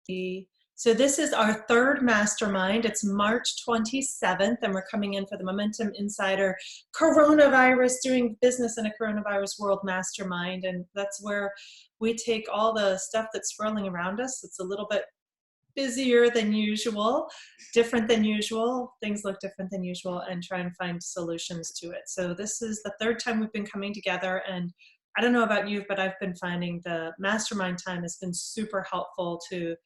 So this is our third mastermind. It's March 27th, and we're coming in for the Momentum Insider Coronavirus Doing Business in a Coronavirus World Mastermind. And that's where we take all the stuff that's swirling around us. It's a little bit busier than usual, different than usual, things look different than usual, and try and find solutions to it. So this is the third time we've been coming together, and I don't know about you, but I've been finding the mastermind time has been super helpful to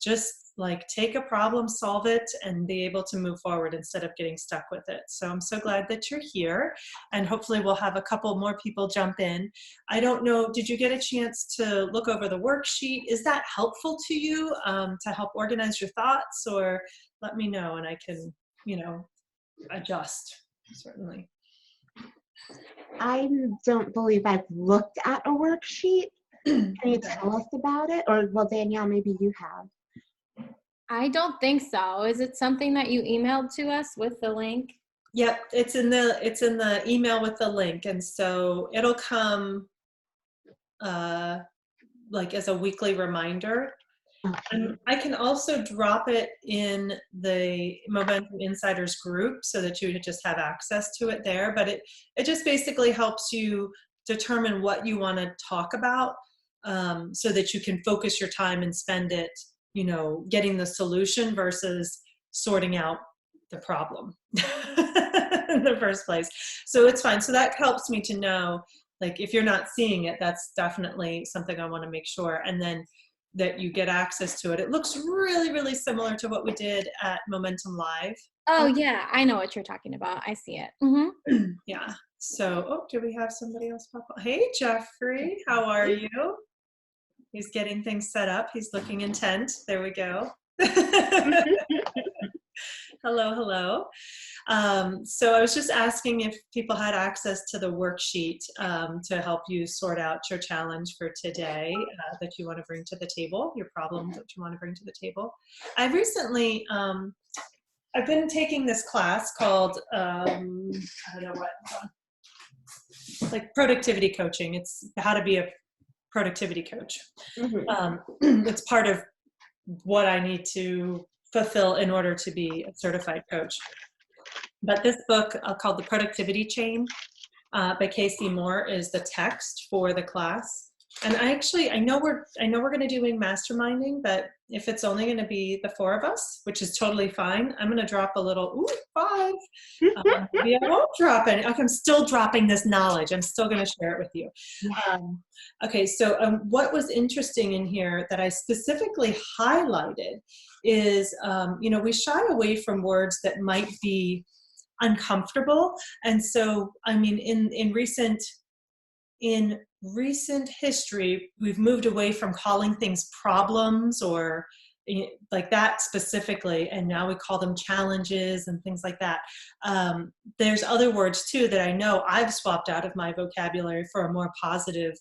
just like take a problem, solve it, and be able to move forward instead of getting stuck with it. So I'm so glad that you're here, and hopefully we'll have a couple more people jump in. I don't know, did you get a chance to look over the worksheet? Is that helpful to you to help organize your thoughts, or let me know and I can, adjust, certainly. I don't believe I've looked at a worksheet. Can you tell us about it? Or, well, Danielle, maybe you have. I don't think so. Is it something that you emailed to us with the link? Yep, it's in the email with the link, and so it'll come like as a weekly reminder. Okay. I can also drop it in the Momentum Insiders group so that you just have access to it there. But it just basically helps you determine what you want to talk about so that you can focus your time and spend it, getting the solution versus sorting out the problem in the first place. So it's fine. So that helps me to know, like, if you're not seeing it, that's definitely something I want to make sure. And then that you get access to it. It looks really, really similar to what we did at Momentum Live. Oh, yeah. I know what you're talking about. I see it. Mm-hmm. Yeah. So, do we have somebody else pop up? Hey, Jeffrey, how are you? He's getting things set up. He's looking intent. There we go. Hello, hello. So I was just asking if people had access to the worksheet to help you sort out your challenge for today that you want to bring to the table, your problem that you want to bring to the table. I recently, I've been taking this class called, I don't know what, like productivity coaching. It's how to be a productivity coach. Mm-hmm. It's part of what I need to fulfill in order to be a certified coach. But this book called The Productivity Chain by Casey Moore is the text for the class. And I know we're going to do masterminding, but if it's only going to be the four of us, which is totally fine, I'm going to drop a little, 5. Maybe I won't drop any. Okay, I'm still dropping this knowledge. I'm still going to share it with you. Okay, so what was interesting in here that I specifically highlighted is, we shy away from words that might be uncomfortable. And so, I mean, in recent history, we've moved away from calling things problems or like that specifically, and now we call them challenges and things like that. There's other words too that I know I've swapped out of my vocabulary for a more positive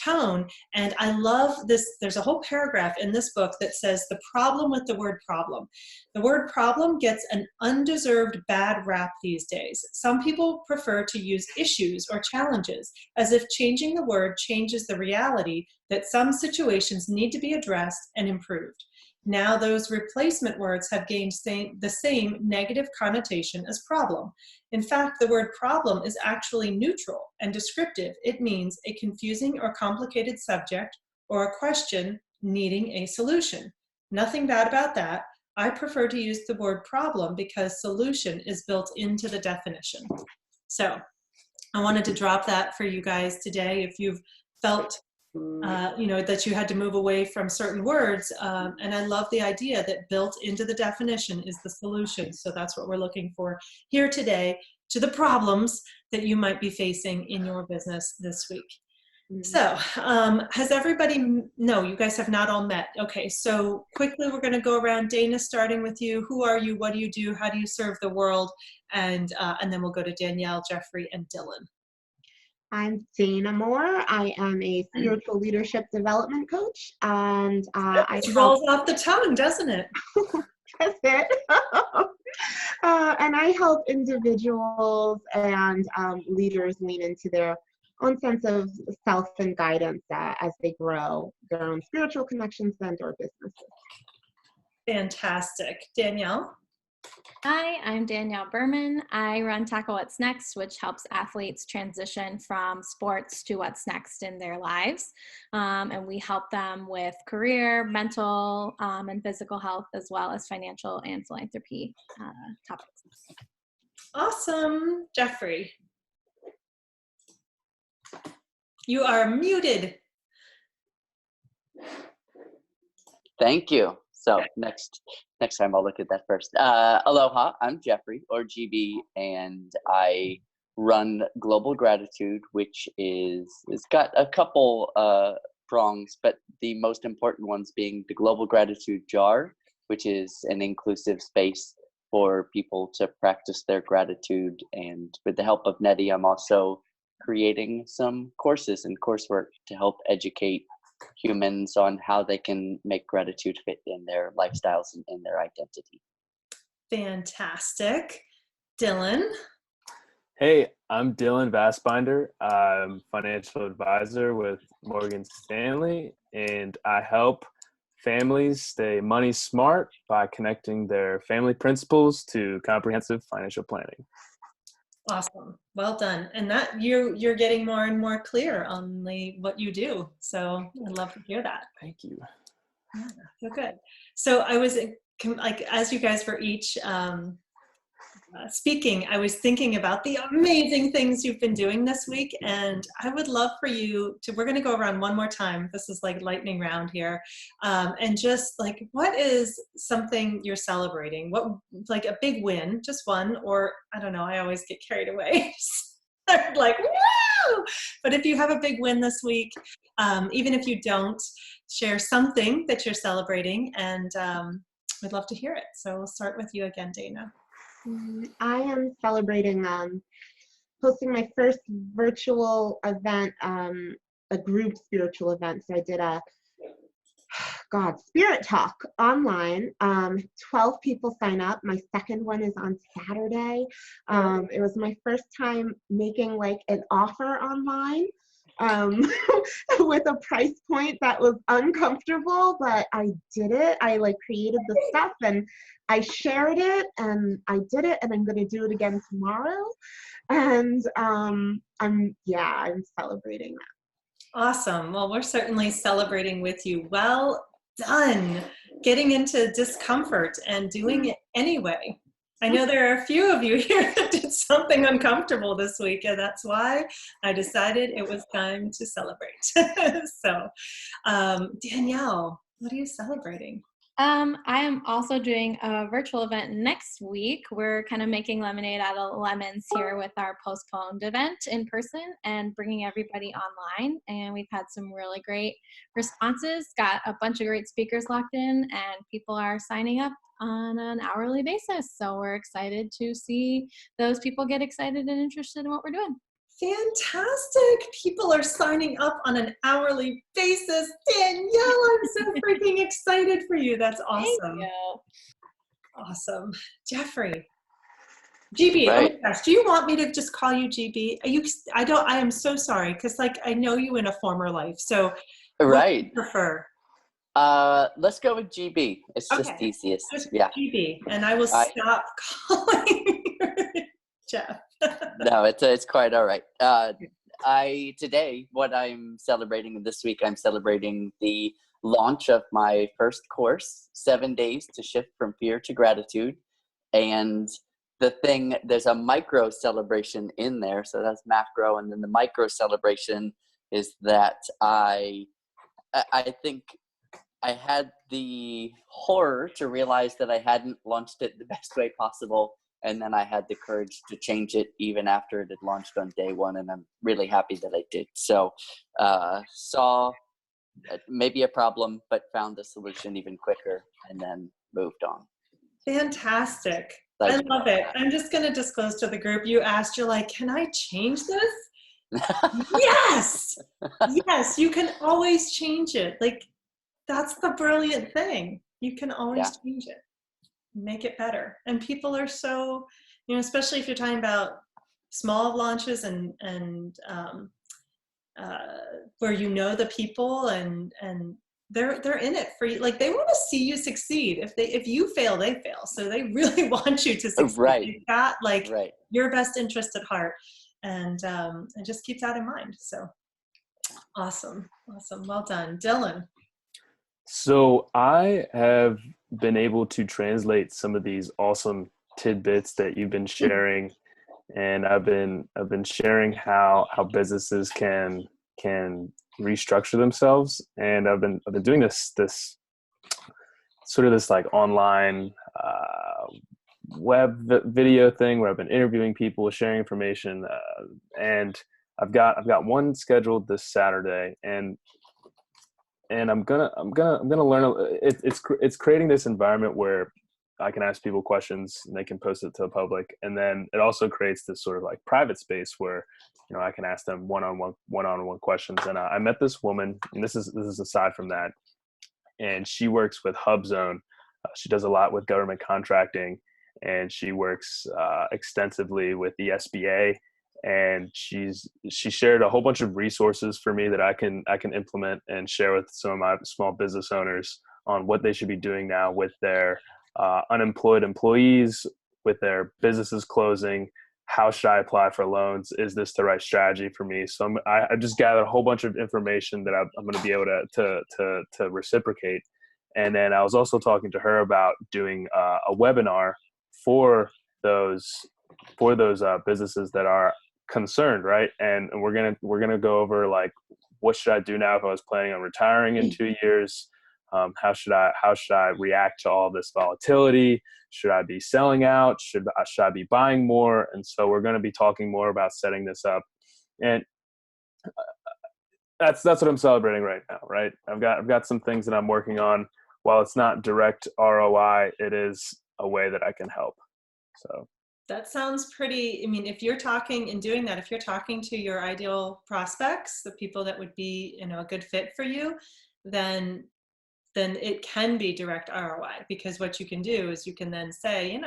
tone. And I love this. There's a whole paragraph in this book that says the problem with the word problem. The word problem gets an undeserved bad rap these days. Some people prefer to use issues or challenges as if changing the word changes the reality that some situations need to be addressed and improved. Now those replacement words have gained the same negative connotation as problem. In fact, the word problem is actually neutral and descriptive. It means a confusing or complicated subject or a question needing a solution. Nothing bad about that. I prefer to use the word problem because solution is built into the definition. So I wanted to drop that for you guys today. If you've felt that you had to move away from certain words. And I love the idea that built into the definition is the solution. So that's what we're looking for here today to the problems that you might be facing in your business this week. So has everybody, no, you guys have not all met. Okay, so quickly we're going to go around. Dana, starting with you. Who are you? What do you do? How do you serve the world? And then we'll go to Danielle, Jeffrey, and Dylan. I'm Dana Moore. I am a spiritual leadership development coach, and I rolls off the tongue, doesn't it? That's it. And I help individuals and leaders lean into their own sense of self and guidance as they grow their own spiritual connections and or businesses. Fantastic. Danielle? Hi, I'm Danielle Berman. I run Tackle What's Next, which helps athletes transition from sports to what's next in their lives. And we help them with career, mental, and physical health, as well as financial and philanthropy topics. Awesome. Jeffrey? You are muted. Thank you. So next time I'll look at that first. Aloha, I'm Jeffrey, or GB, and I run Global Gratitude, which it's got a couple prongs, but the most important ones being the Global Gratitude Jar, which is an inclusive space for people to practice their gratitude. And with the help of Nettie, I'm also creating some courses and coursework to help educate humans on how they can make gratitude fit in their lifestyles and in their identity. Fantastic. Dylan? Hey, I'm Dylan Vassbinder. I'm financial advisor with Morgan Stanley, and I help families stay money smart by connecting their family principles to comprehensive financial planning. Awesome. Well done. And that you're getting more and more clear on what you do. So I'd love to hear that. Thank you. Yeah, so good. So I was like, as you guys were each speaking, I was thinking about the amazing things you've been doing this week, and I would love for you to, we're going to go around one more time. This is like lightning round here. And just like, what is something you're celebrating? What, like a big win, just one, or I don't know, I always get carried away. I'm like, woo! But if you have a big win this week, even if you don't, share something that you're celebrating, and we'd love to hear it. So we'll start with you again, Dana. I am celebrating hosting my first virtual event, a group spiritual event. So I did a spirit talk online. 12 people sign up. My second one is on Saturday. It was my first time making like an offer online. With a price point that was uncomfortable, but I did it. I like created the stuff and I shared it and I did it, and I'm going to do it again tomorrow. And I'm celebrating that. Awesome. Well, we're certainly celebrating with you. Well done. Getting into discomfort and doing it anyway. I know there are a few of you here that did something uncomfortable this week, and that's why I decided it was time to celebrate. So, Danielle, what are you celebrating? I am also doing a virtual event next week. We're kind of making lemonade out of lemons here with our postponed event in person and bringing everybody online. And we've had some really great responses, got a bunch of great speakers locked in, and people are signing up on an hourly basis. So we're excited to see those people get excited and interested in what we're doing. Fantastic. People are signing up on an hourly basis. Danielle, I'm so freaking excited for you. That's awesome. Thank you. Awesome. Jeffrey. GB, Right. oh my gosh, do you want me to just call you GB? I am so sorry, because like I know you in a former life. So Right. what do you prefer? Let's go with GB. It's just Okay. easiest. Just Yeah. GB, and I will stop calling Jeff. No, it's quite all right. Today, what I'm celebrating this week, I'm celebrating the launch of my first course, 7 days to shift from fear to gratitude. And there's a micro celebration in there. So that's macro. And then the micro celebration is that I think I had the horror to realize that I hadn't launched it the best way possible. And then I had the courage to change it even after it had launched on day one. And I'm really happy that I did. So saw maybe a problem, but found the solution even quicker and then moved on. Fantastic. I love it. I'm just going to disclose to the group, you asked, you're like, can I change this? Yes. Yes, you can always change it. Like, that's the brilliant thing. You can always change it, make it better. And people are so, especially if you're talking about small launches and where the people and they're in it for you. Like they want to see you succeed. If you fail, they fail. So they really want you to succeed. Right. They've got like Right. your best interest at heart, and just keep that in mind. So awesome. Well done, Dylan. So I have been able to translate some of these awesome tidbits that you've been sharing, and I've been sharing how businesses can restructure themselves, and I've been doing this sort of this like online web video thing where I've been interviewing people, sharing information, and I've got one scheduled this Saturday, and I'm gonna learn. It's creating this environment where I can ask people questions and they can post it to the public, and then it also creates this sort of like private space where I can ask them one-on-one questions. And I met this woman, and this is aside from that, and she works with HubZone. She does a lot with government contracting, and she works extensively with the SBA. And she shared a whole bunch of resources for me that I can implement and share with some of my small business owners on what they should be doing now with their unemployed employees, with their businesses closing. How should I apply for loans? Is this the right strategy for me? So I just gathered a whole bunch of information that I'm going to be able to reciprocate. And then I was also talking to her about doing a webinar for those businesses that are concerned, right? And we're gonna go over like, what should I do now if I was planning on retiring in 2 years? How should I react to all this volatility? Should I be selling out? Should I be buying more? And so we're going to be talking more about setting this up, and that's what I'm celebrating right now, right? I've got some things that I'm working on. While it's not direct ROI, it is a way that I can help. So that sounds pretty. I mean, if you're talking and doing that, if you're talking to your ideal prospects, the people that would be, a good fit for you, then it can be direct ROI, because what you can do is you can then say,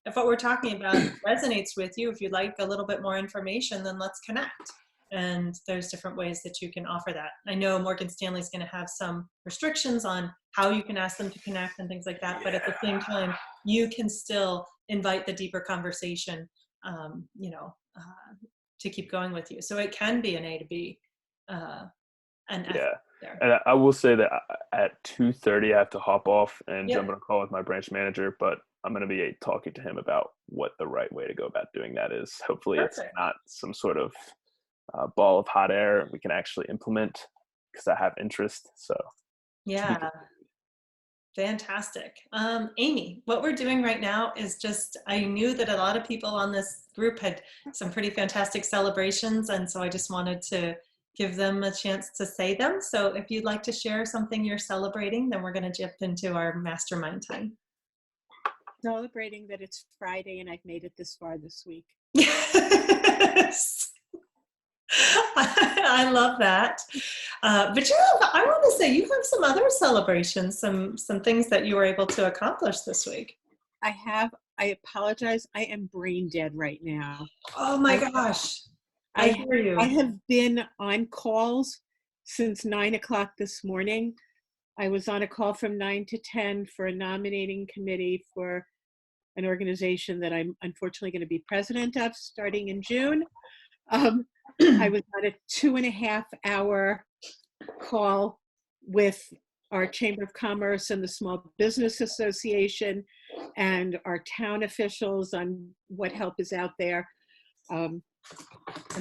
if what we're talking about resonates with you, if you'd like a little bit more information, then let's connect. And there's different ways that you can offer that. I know Morgan Stanley's going to have some restrictions on how you can ask them to connect and things like that. But at the same time, you can still invite the deeper conversation, to keep going with you. So it can be an A to B. And I will say that at 2:30 I have to hop off and jump on a call with my branch manager, but I'm going to be talking to him about what the right way to go about doing that is. Hopefully It's not some sort of ball of hot air we can actually implement, because I have interest. So fantastic. Amy, what we're doing right now is I knew that a lot of people on this group had some pretty fantastic celebrations, and so I just wanted to give them a chance to say them. So if you'd like to share something you're celebrating, then we're going to jump into our mastermind time. Celebrating that it's Friday and I've made it this far this week. Yes. I love that. But I want to say you have some other celebrations, some things that you were able to accomplish this week. I apologize. I am brain dead right now. Oh my gosh. I hear you. I have been on calls since 9 o'clock this morning. I was on a call from 9 to 10 for a nominating committee for an organization that I'm unfortunately going to be president of starting in June. I was on a 2.5-hour call with our Chamber of Commerce and the Small Business Association and our town officials on what help is out there. And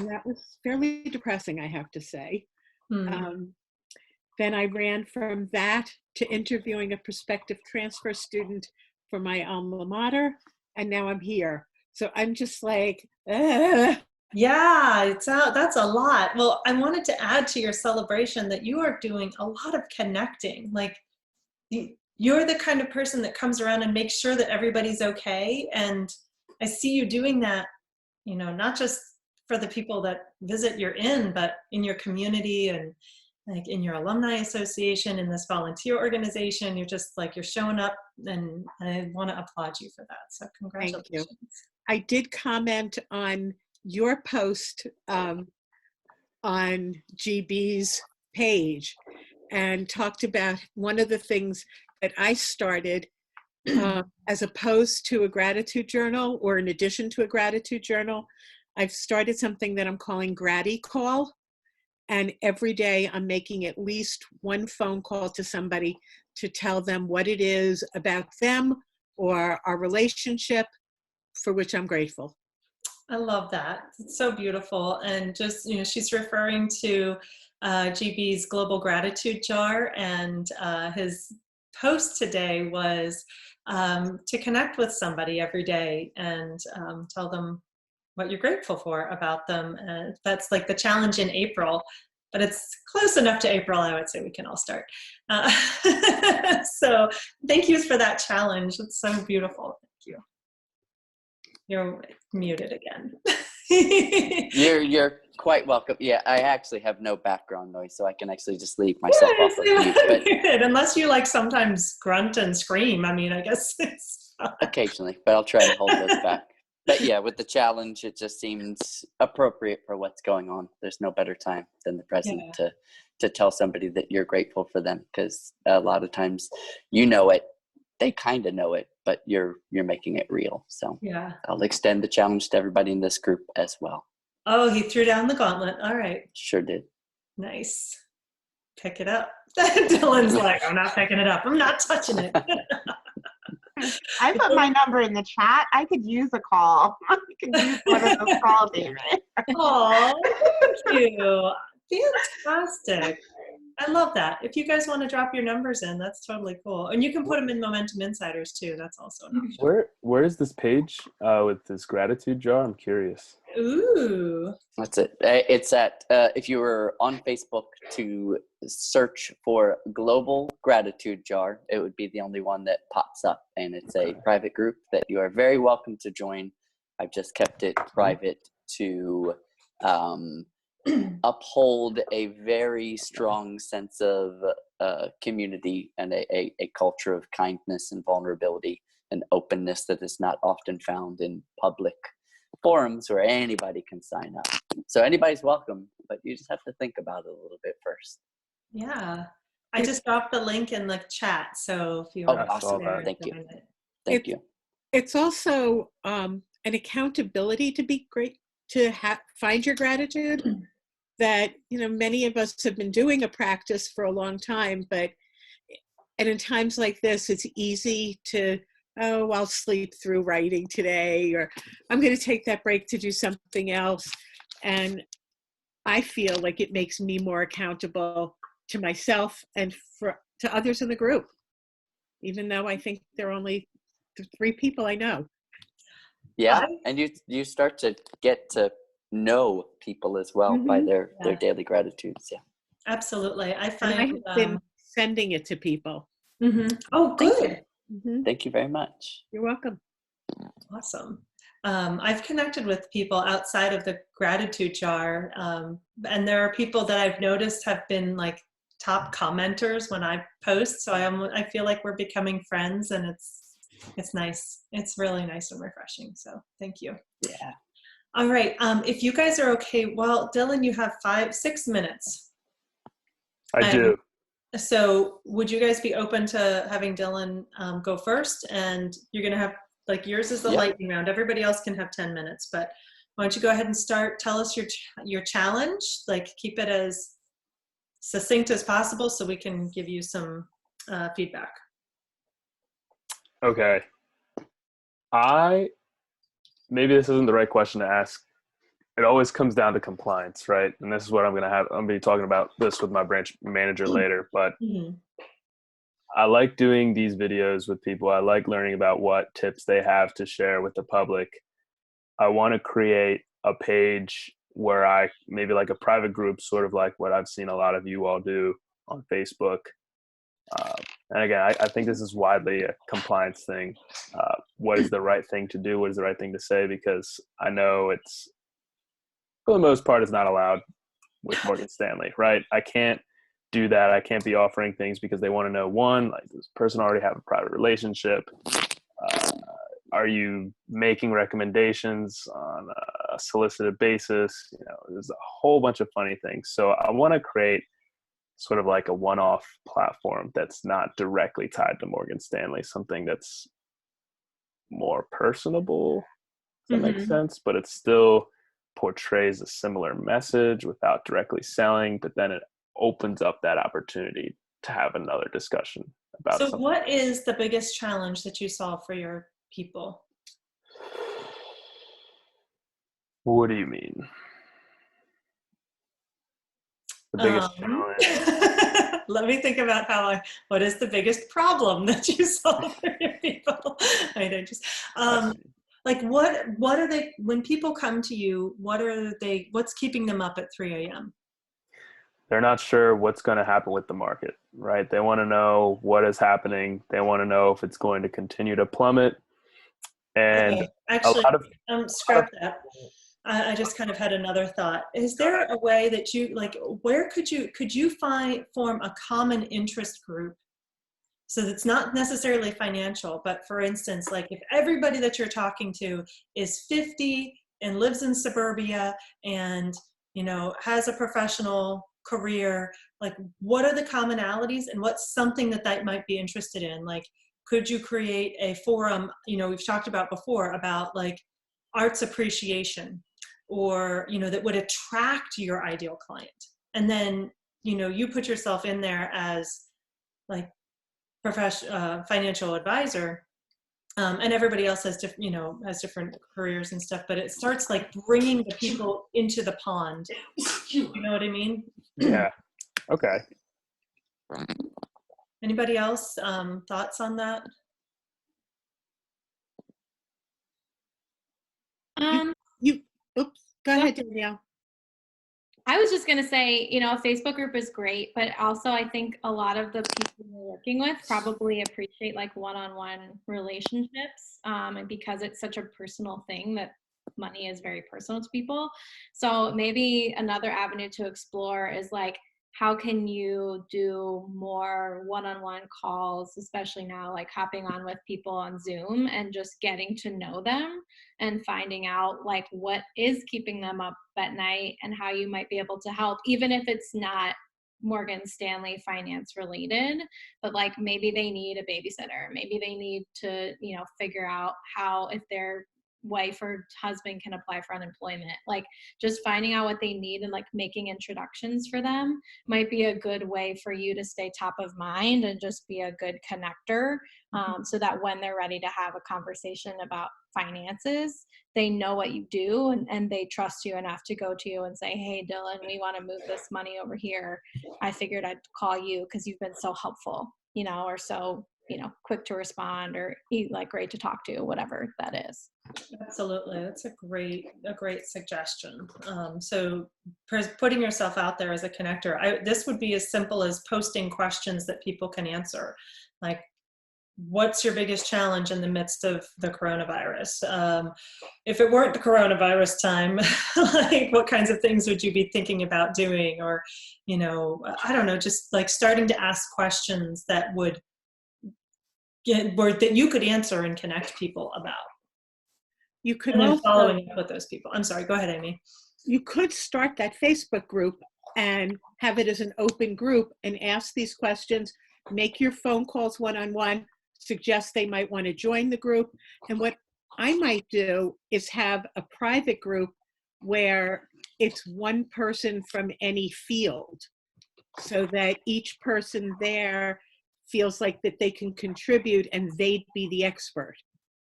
that was fairly depressing, I have to say. Then I ran from that to interviewing a prospective transfer student for my alma mater, and now I'm here. So I'm just like, Yeah, that's a lot. Well, I wanted to add to your celebration that you are doing a lot of connecting. Like, you're the kind of person that comes around and makes sure that everybody's okay. And I see you doing that, not just for the people that visit your inn, but in your community and like in your alumni association, in this volunteer organization. You're just like, you're showing up, and I want to applaud you for that. So congratulations. Thank you. I did comment on your post on GB's page, and talked about one of the things that I started as opposed to a gratitude journal, or in addition to a gratitude journal. I've started something that I'm calling Gratty Call. And every day I'm making at least one phone call to somebody to tell them what it is about them or our relationship for which I'm grateful. I love that. It's so beautiful. And just, she's referring to GB's Global Gratitude Jar, and his post today was to connect with somebody every day and tell them what you're grateful for about them. That's like the challenge in April, but it's close enough to April, I would say we can all start. So thank you for that challenge. It's so beautiful. Thank you. You're muted again. You're quite welcome. Yeah, I actually have no background noise, so I can actually just leave myself off of mute. But unless you like sometimes grunt and scream, I mean, I guess it's occasionally, but I'll try to hold those back. But yeah, with the challenge, it just seems appropriate for what's going on. There's no better time than the present to tell somebody that you're grateful for them, because a lot of times you know it, they kind of know it, but you're making it real. So yeah, I'll extend the challenge to everybody in this group as well. Oh, he threw down the gauntlet. All right. Sure did. Nice. Pick it up. Dylan's like, I'm not picking it up. I'm not touching it. I put my number in the chat. I could use a call. I could use one of those calls, Amy. Oh, thank you. Fantastic. I love that. If you guys want to drop your numbers in, that's totally cool. And you can put them in Momentum Insiders too. That's also an option. Where is this page with this gratitude jar? I'm curious. Ooh. That's it. It's at, if you were on Facebook to search for Global Gratitude Jar, it would be the only one that pops up. And it's a private group that you are very welcome to join. I've just kept it private to uphold a very strong sense of community and a culture of kindness and vulnerability and openness that is not often found in public forums where anybody can sign up. So anybody's welcome, but you just have to think about it a little bit first. Yeah. I just dropped the link in the chat. So if you Oh, want awesome. to Thank you. Thank you. It's also an accountability to be great, to find your gratitude. That, many of us have been doing a practice for a long time, and in times like this, it's easy to, I'll sleep through writing today, or I'm going to take that break to do something else. And I feel like it makes me more accountable to myself and to others in the group, even though I think there are only 3 people I know. Yeah, and you start to get to know people as well by their daily gratitudes. Yeah, absolutely. I find I have been sending it to people. Oh, good. Thank you very much. You're welcome. Awesome. I've connected with people outside of the gratitude jar, and there are people that I've noticed have been like top commenters when I post. So I feel like we're becoming friends, and it's nice. It's really nice and refreshing. So thank you. Yeah. All right. If you guys are okay, well, Dylan, you have 6 minutes. I do. So would you guys be open to having Dylan go first? And you're going to have, like, yours is the lightning round. Everybody else can have 10 minutes, but why don't you go ahead and start? Tell us your challenge, like keep it as succinct as possible so we can give you some feedback. Okay. Maybe this isn't the right question to ask. It always comes down to compliance, right? And this is what I'm going to be talking about this with my branch manager later, but I like doing these videos with people. I like learning about what tips they have to share with the public. I want to create a page where maybe like a private group, sort of like what I've seen a lot of you all do on Facebook. And again, I think this is widely a compliance thing. What is the right thing to do? What is the right thing to say? Because I know it's, for the most part, it's not allowed with Morgan Stanley, right? I can't do that. I can't be offering things because they want to know, one, like, does this person already have a private relationship? Are you making recommendations on a solicited basis? There's a whole bunch of funny things. So I want to create sort of like a one-off platform that's not directly tied to Morgan Stanley, something that's more personable, if that makes sense, but it still portrays a similar message without directly selling, but then it opens up that opportunity to have another discussion about So something. what is the biggest challenge that you solve for your people? What do you mean? The biggest challenge? Let me think about what is the biggest problem that you solve for your people? I don't just, like what are they, when people come to you, what's keeping them up at 3 a.m.? They're not sure what's going to happen with the market, right? They want to know what is happening. They want to know if it's going to continue to plummet. And okay. Actually, scrap that. people, I just kind of had another thought. Is there a way that you, like, where could you form a common interest group? So it's not necessarily financial, but for instance, like if everybody that you're talking to is 50 and lives in suburbia and, you know, has a professional career, like what are the commonalities and what's something that might be interested in? Like, could you create a forum, you know, we've talked about before about like arts appreciation, or, you know, that would attract your ideal client. And then, you know, you put yourself in there as like financial advisor, and everybody else has different, you know, has different careers and stuff, but it starts like bringing the people into the pond. You know what I mean? yeah. Okay. Anybody else thoughts on that? Oops, go ahead, Danielle. I was just going to say, you know, a Facebook group is great, but also I think a lot of the people you're working with probably appreciate like one-on-one relationships, and because it's such a personal thing that money is very personal to people. So maybe another avenue to explore is like, how can you do more one-on-one calls, especially now, like hopping on with people on Zoom and just getting to know them and finding out like what is keeping them up at night and how you might be able to help, even if it's not Morgan Stanley finance related, but like maybe they need a babysitter, maybe they need to, you know, figure out how, if their wife or husband can apply for unemployment, like just finding out what they need and like making introductions for them might be a good way for you to stay top of mind and just be a good connector, so that when they're ready to have a conversation about finances, they know what you do, and they trust you enough to go to you and say, hey Dylan, we want to move this money over here. I figured I'd call you because you've been so helpful, you know, or so, you know, quick to respond, or like great to talk to, whatever that is. Absolutely, that's a great suggestion. So putting yourself out there as a connector, this would be as simple as posting questions that people can answer, like, what's your biggest challenge in the midst of the coronavirus? If it weren't the coronavirus time, like what kinds of things would you be thinking about doing? Or, you know, I don't know, just like starting to ask questions that would that you could answer and connect people about. You could and then also following up with those people. I'm sorry, go ahead, Amy. You could start that Facebook group and have it as an open group and ask these questions, make your phone calls one-on-one, suggest they might want to join the group. And what I might do is have a private group where it's one person from any field, so that each person there feels like that they can contribute and they'd be the expert.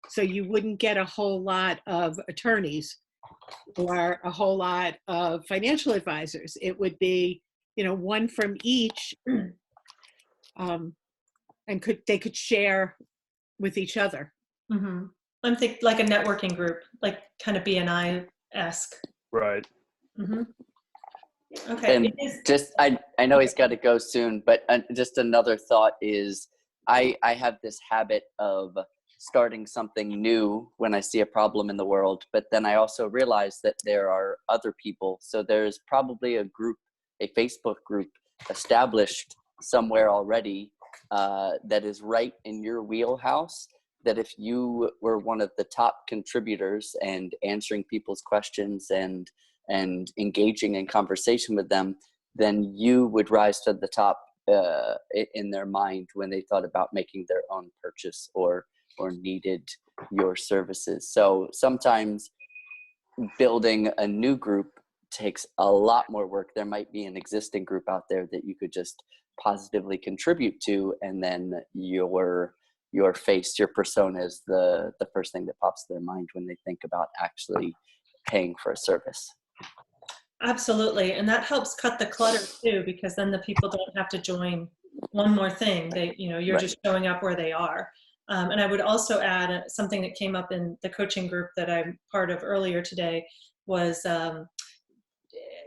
So you wouldn't get a whole lot of attorneys or a whole lot of financial advisors. It would be, you know, one from each, and they could share with each other. Mm-hmm. I'm thinking like a networking group, like kind of BNI-esque. Right. Mm-hmm. Okay. And just, I know he's got to go soon, but just another thought is I have this habit of starting something new when I see a problem in the world, but then I also realize that there are other people. So there's probably a group, a Facebook group established somewhere already that is right in your wheelhouse, that if you were one of the top contributors and answering people's questions and engaging in conversation with them, then you would rise to the top in their mind when they thought about making their own purchase or needed your services. So sometimes building a new group takes a lot more work. There might be an existing group out there that you could just positively contribute to, and then your face, your persona is the first thing that pops to their mind when they think about actually paying for a service. Absolutely. And that helps cut the clutter too, because then the people don't have to join one more thing. You're Right. just showing up where they are. And I would also add something that came up in the coaching group that I'm part of earlier today was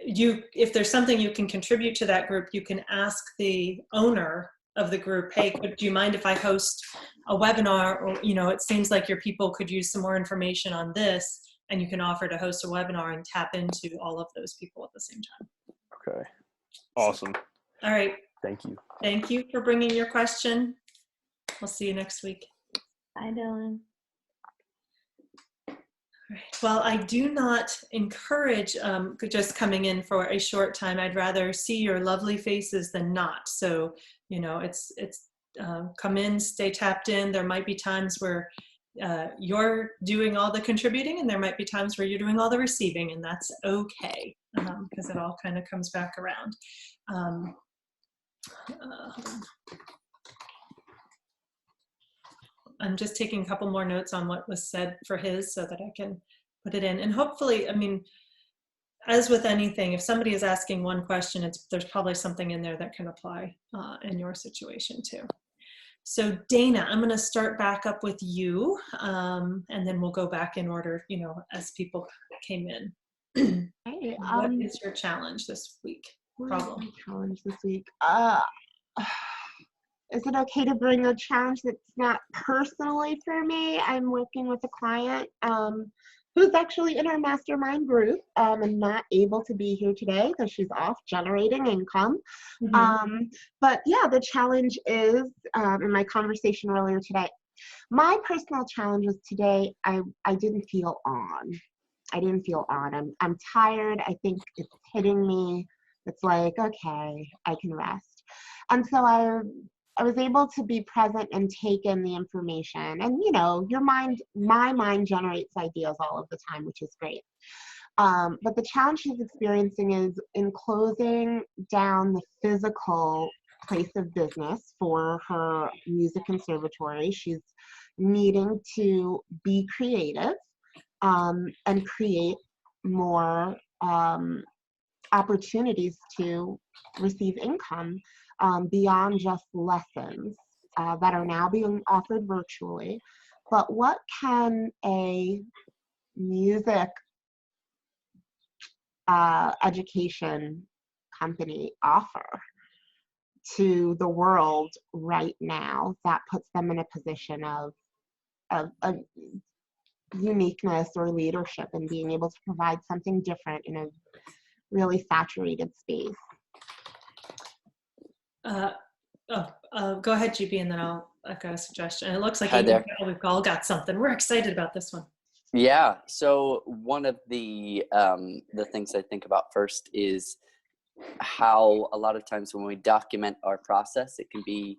if there's something you can contribute to that group, you can ask the owner of the group, hey, do you mind if I host a webinar? Or, it seems like your people could use some more information on this, and you can offer to host a webinar and tap into all of those people at the same time. Okay. Awesome. All right. Thank you. Thank you for bringing your question. We'll see you next week. Bye, Dylan. All right. Well, I do not encourage just coming in for a short time. I'd rather see your lovely faces than not. So, it's come in, stay tapped in. There might be times where you're doing all the contributing, and there might be times where you're doing all the receiving, and that's okay, because it all kind of comes back around. I'm just taking a couple more notes on what was said for his so that I can put it in. And hopefully, as with anything, if somebody is asking one question, there's probably something in there that can apply in your situation too. So Dana, I'm going to start back up with you, and then we'll go back in order, as people came in. Hey, What is your challenge this week? Problem. Challenge this week. Is it okay to bring a challenge that's not personally for me? I'm working with a client who's actually in our mastermind group and not able to be here today because she's off generating income. Mm-hmm. But yeah, the challenge is, in my conversation earlier today, my personal challenge was today, I didn't feel on. I didn't feel on. I'm tired. I think it's hitting me. It's like, okay, I can rest. And so I was able to be present and take in the information. And, my mind generates ideas all of the time, which is great. But the challenge she's experiencing is in closing down the physical place of business for her music conservatory. She's needing to be creative and create more opportunities to receive income beyond just lessons that are now being offered virtually. But what can a music education company offer to the world right now that puts them in a position of uniqueness or leadership and being able to provide something different in a really saturated space? Go ahead, GB, and then I've got a suggestion. It looks like we've all got something. We're excited about this one. Yeah. So one of the things I think about first is how a lot of times when we document our process, it can be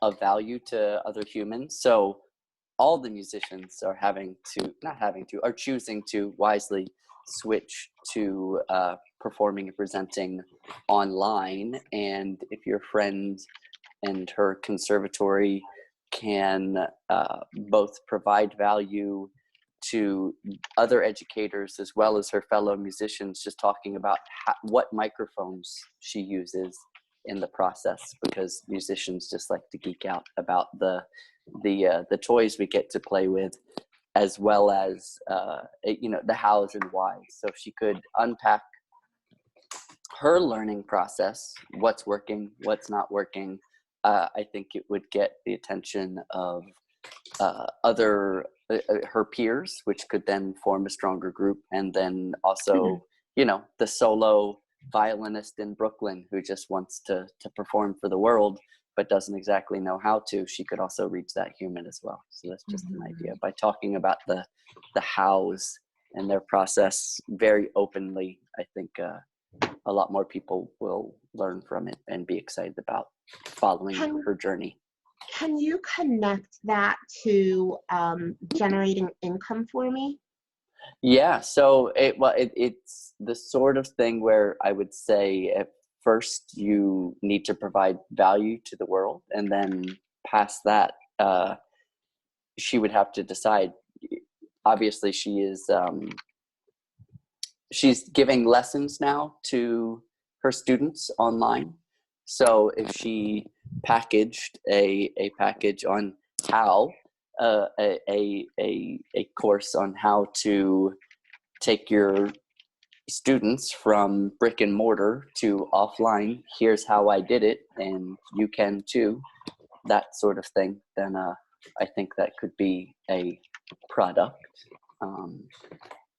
of value to other humans. So all the musicians are choosing to wisely switch to performing and presenting online. And if your friend and her conservatory can both provide value to other educators as well as her fellow musicians, just talking about what microphones she uses in the process, because musicians just like to geek out about the toys we get to play with, as well as the hows and whys. So if she could unpack her learning process, what's working, what's not working, I think it would get the attention of her peers, which could then form a stronger group. And then also, the solo violinist in Brooklyn who just wants to perform for the world but doesn't exactly know how to, she could also reach that human as well. So that's just an idea. By talking about the hows and their process very openly, I think a lot more people will learn from it and be excited about following her journey. Can you connect that to generating income for me? Yeah, so it's the sort of thing where I would say at first you need to provide value to the world, and then past that, she would have to decide. Obviously, she's giving lessons now to her students online. So if she packaged a package on how a course on how to take your students from brick and mortar to offline, here's how I did it, and you can too, that sort of thing, then I think that could be a product.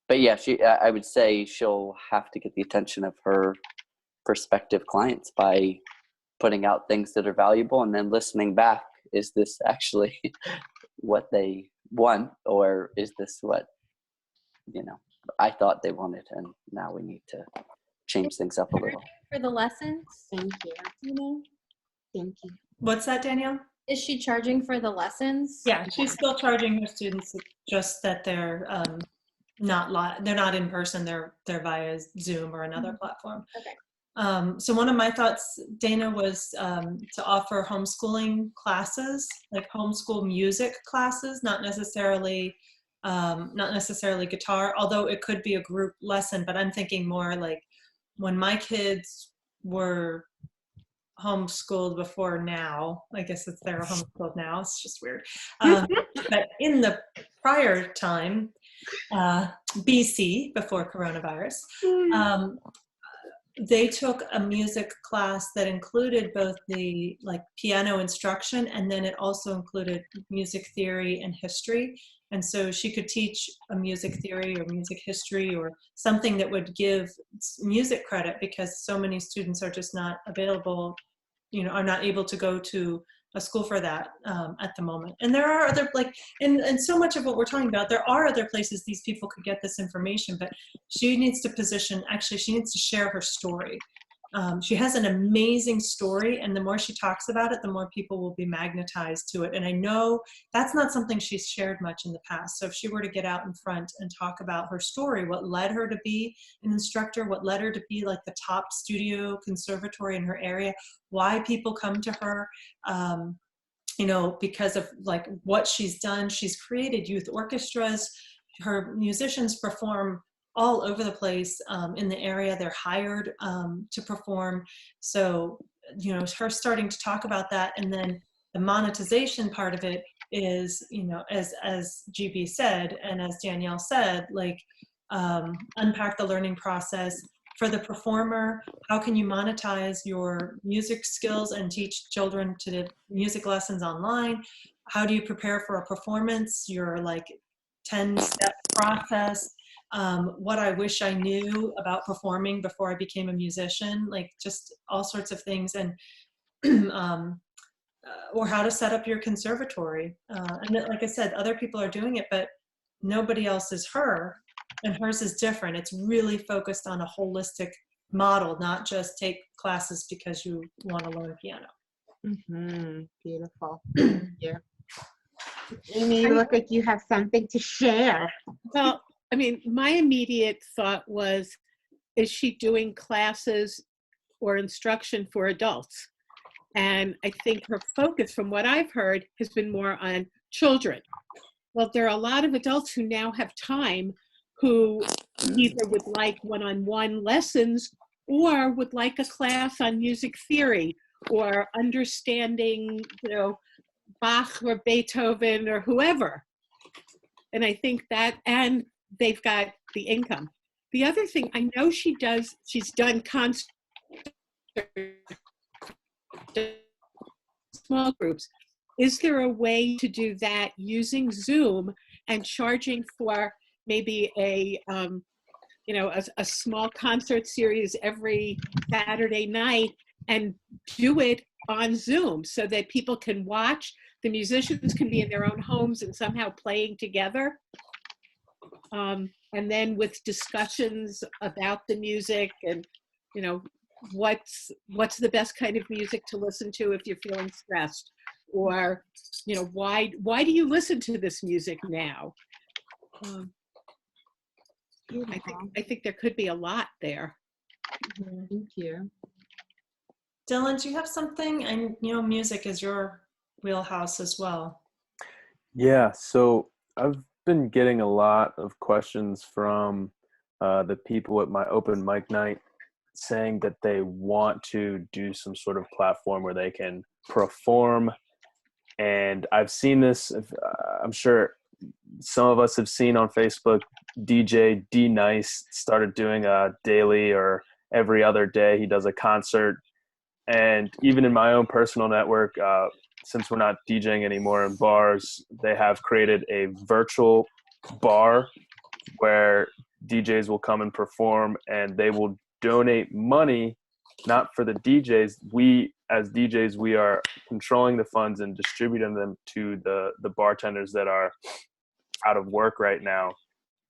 But yeah, I would say she'll have to get the attention of her prospective clients by putting out things that are valuable and then listening back. Is this actually what they want, or is this what, I thought they wanted, and now we need to change things up a little. For the lessons? Thank you. Thank you. What's that, Danielle? Is she charging for the lessons? Yeah, she's still charging her students, just that they're they're not in person. They're via Zoom or another platform. Okay. So one of my thoughts, Dana, was to offer homeschooling classes, like homeschool music classes, not necessarily guitar, although it could be a group lesson. But I'm thinking more like when my kids were homeschooled before now, I guess they were homeschooled now, it's just weird. But in the prior time, BC, before coronavirus, they took a music class that included both the piano instruction, and then it also included music theory and history. And so she could teach a music theory or music history or something that would give music credit, because so many students are just not available, are not able to go to a school for that at the moment. And there are other, and so much of what we're talking about, there are other places these people could get this information, but she needs to share her story. She has an amazing story, and the more she talks about it, the more people will be magnetized to it. And I know that's not something she's shared much in the past. So if she were to get out in front and talk about her story, what led her to be an instructor, what led her to be the top studio conservatory in her area, why people come to her, because of what she's done. She's created youth orchestras. Her musicians perform all over the place in the area. They're hired to perform. So, her starting to talk about that, and then the monetization part of it is, as GB said, and as Danielle said, unpack the learning process. For the performer, how can you monetize your music skills and teach children to do music lessons online? How do you prepare for a performance? Your 10-step process. What I wish I knew about performing before I became a musician, just all sorts of things, and or how to set up your conservatory. And like I said, other people are doing it, but nobody else is her, and hers is different. It's really focused on a holistic model, not just take classes because you want to learn piano. Beautiful. Thank you. Amy, you look like you have something to share. Well, I mean, my immediate thought was, is she doing classes or instruction for adults? And I think her focus, from what I've heard, has been more on children. Well, there are a lot of adults who now have time who either would like one-on-one lessons or would like a class on music theory or understanding, Bach or Beethoven or whoever. And I think that, and they've got the income. The other thing I know she's done concerts, small groups. Is there a way to do that using Zoom and charging for maybe a small concert series every Saturday night, and do it on Zoom so that people can watch? The musicians can be in their own homes and somehow playing together. And then with discussions about the music and you know, what's the best kind of music to listen to if you're feeling stressed, or, you know, why do you listen to this music now? I think there could be a lot there. Thank you. Dylan, do you have something? And music is your wheelhouse as well. Yeah, so I've been getting a lot of questions from the people at my open mic night saying that they want to do some sort of platform where they can perform. And I've seen this, I'm sure some of us have seen on Facebook, DJ D Nice started doing a daily or every other day. He does a concert. And even in my own personal network, since we're not DJing anymore in bars, they have created a virtual bar where DJs will come and perform, and they will donate money, not for the DJs. We, as DJs, we are controlling the funds and distributing them to the bartenders that are out of work right now.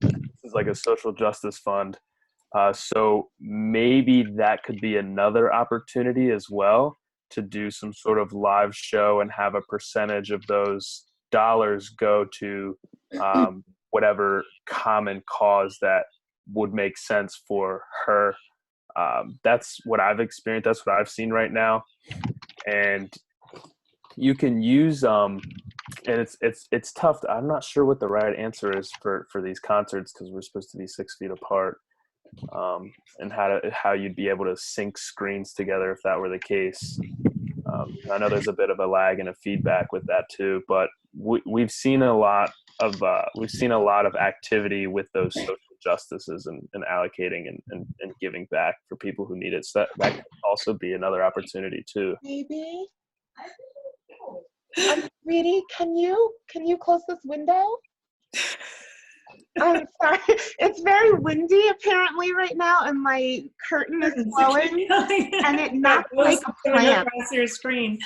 This is like a social justice fund. So maybe that could be another opportunity as well, to do some sort of live show and have a percentage of those dollars go to whatever common cause that would make sense for her. That's what I've experienced. That's what I've seen right now. And you can use and it's tough. I'm not sure what the right answer is for these concerts, because we're supposed to be 6 feet apart. And how you'd be able to sync screens together if that were the case. I know there's a bit of a lag and a feedback with that too, but we've seen a lot of activity with those social justices and allocating and giving back for people who need it. So that could also be another opportunity too. Maybe. Sweetie, can you close this window? I'm sorry. It's very windy apparently right now, and my curtain is blowing, and it knocks like a plant across your screen.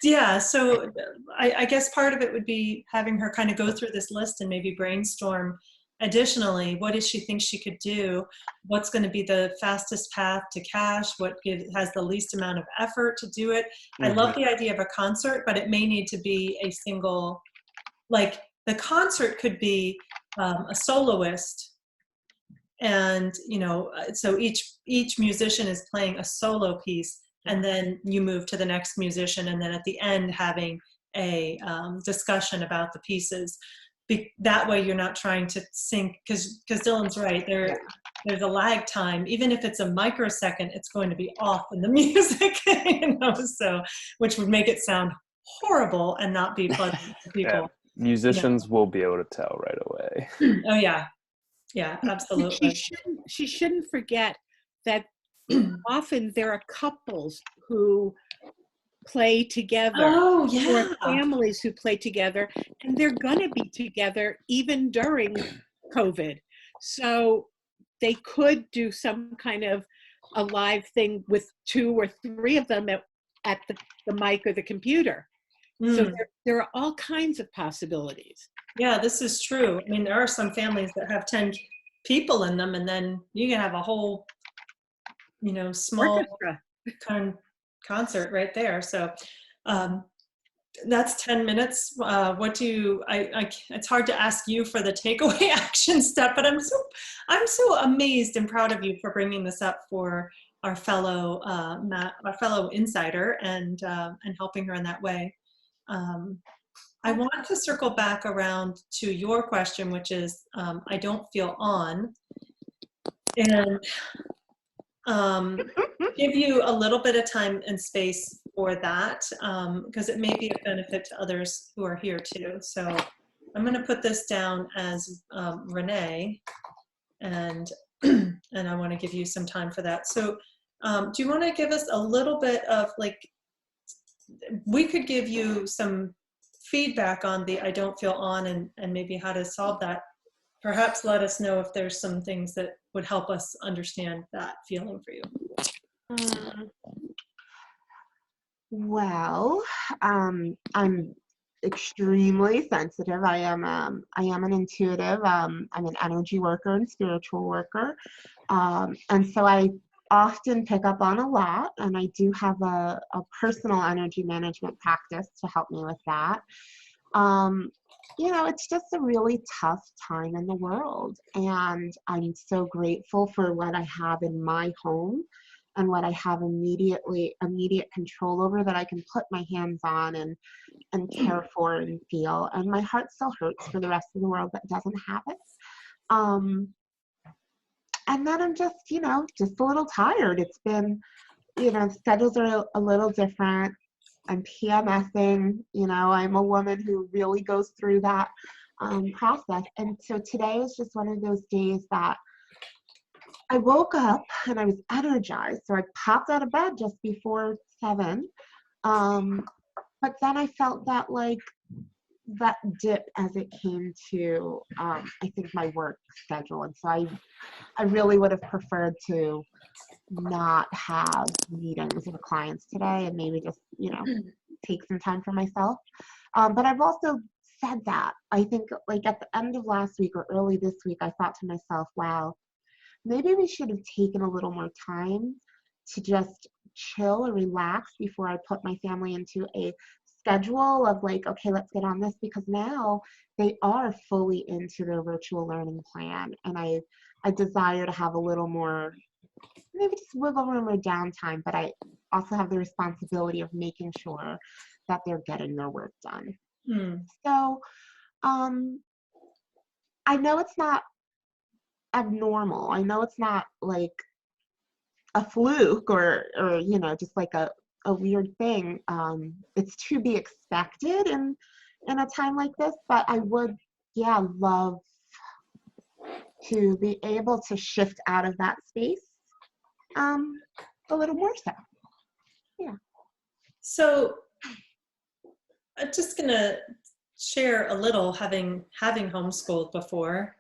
Yeah, so I guess part of it would be having her kind of go through this list and maybe brainstorm additionally, what does she think she could do? What's going to be the fastest path to cash? What has the least amount of effort to do it? Mm-hmm. I love the idea of a concert, but it may need to be a single, like the concert could be a soloist, and so each musician is playing a solo piece, and then you move to the next musician, and then at the end having a discussion about the pieces. That way you're not trying to sync, because Dylan's right, there's a lag time. Even if it's a microsecond, it's going to be off in the music, so which would make it sound horrible and not be pleasant to people. Yeah. Musicians will be able to tell right away. Oh yeah, absolutely. She shouldn't forget that often there are couples who play together. Oh yeah. Or families who play together, and they're gonna be together even during COVID. So they could do some kind of a live thing with 2 or 3 of them at the mic or the computer. So there are all kinds of possibilities. Yeah, this is true. I mean, there are some families that have 10 people in them, and then you can have a whole, small concert right there. So that's 10 minutes. What do you, it's hard to ask you for the takeaway action step, but I'm so amazed and proud of you for bringing this up for our fellow insider and helping her in that way. I want to circle back around to your question, which is, I don't feel on, and give you a little bit of time and space for that, because it may be a benefit to others who are here too. So I'm going to put this down as Renee, and I want to give you some time for that. So do you want to give us a little bit of, we could give you some feedback on the I don't feel on, and maybe how to solve that. Perhaps let us know if there's some things that would help us understand that feeling for you. Well, I'm extremely sensitive. I am an intuitive. I'm an energy worker and spiritual worker. And so I often pick up on a lot, and I do have a personal energy management practice to help me with that. It's just a really tough time in the world, and I'm so grateful for what I have in my home and what I have immediate control over, that I can put my hands on and care for and feel. And my heart still hurts for the rest of the world that doesn't have it. And then I'm just a little tired. It's been, schedules are a little different. I'm PMSing, I'm a woman who really goes through that process. And so today was just one of those days that I woke up and I was energized. So I popped out of bed just before 7. But then I felt that dip as it came to, I think, my work schedule. And so I really would have preferred to not have meetings with clients today and maybe just, take some time for myself. But I've also said that. I think at the end of last week or early this week, I thought to myself, wow, maybe we should have taken a little more time to just chill or relax before I put my family into a schedule of okay, let's get on this, because now they are fully into their virtual learning plan. And I desire to have a little more, maybe just wiggle room or downtime, but I also have the responsibility of making sure that they're getting their work done. So I know it's not abnormal. I know it's not like a fluke or just a weird thing. It's to be expected in a time like this, but I would love to be able to shift out of that space a little more so. Yeah. So I'm just gonna share a little, having homeschooled before.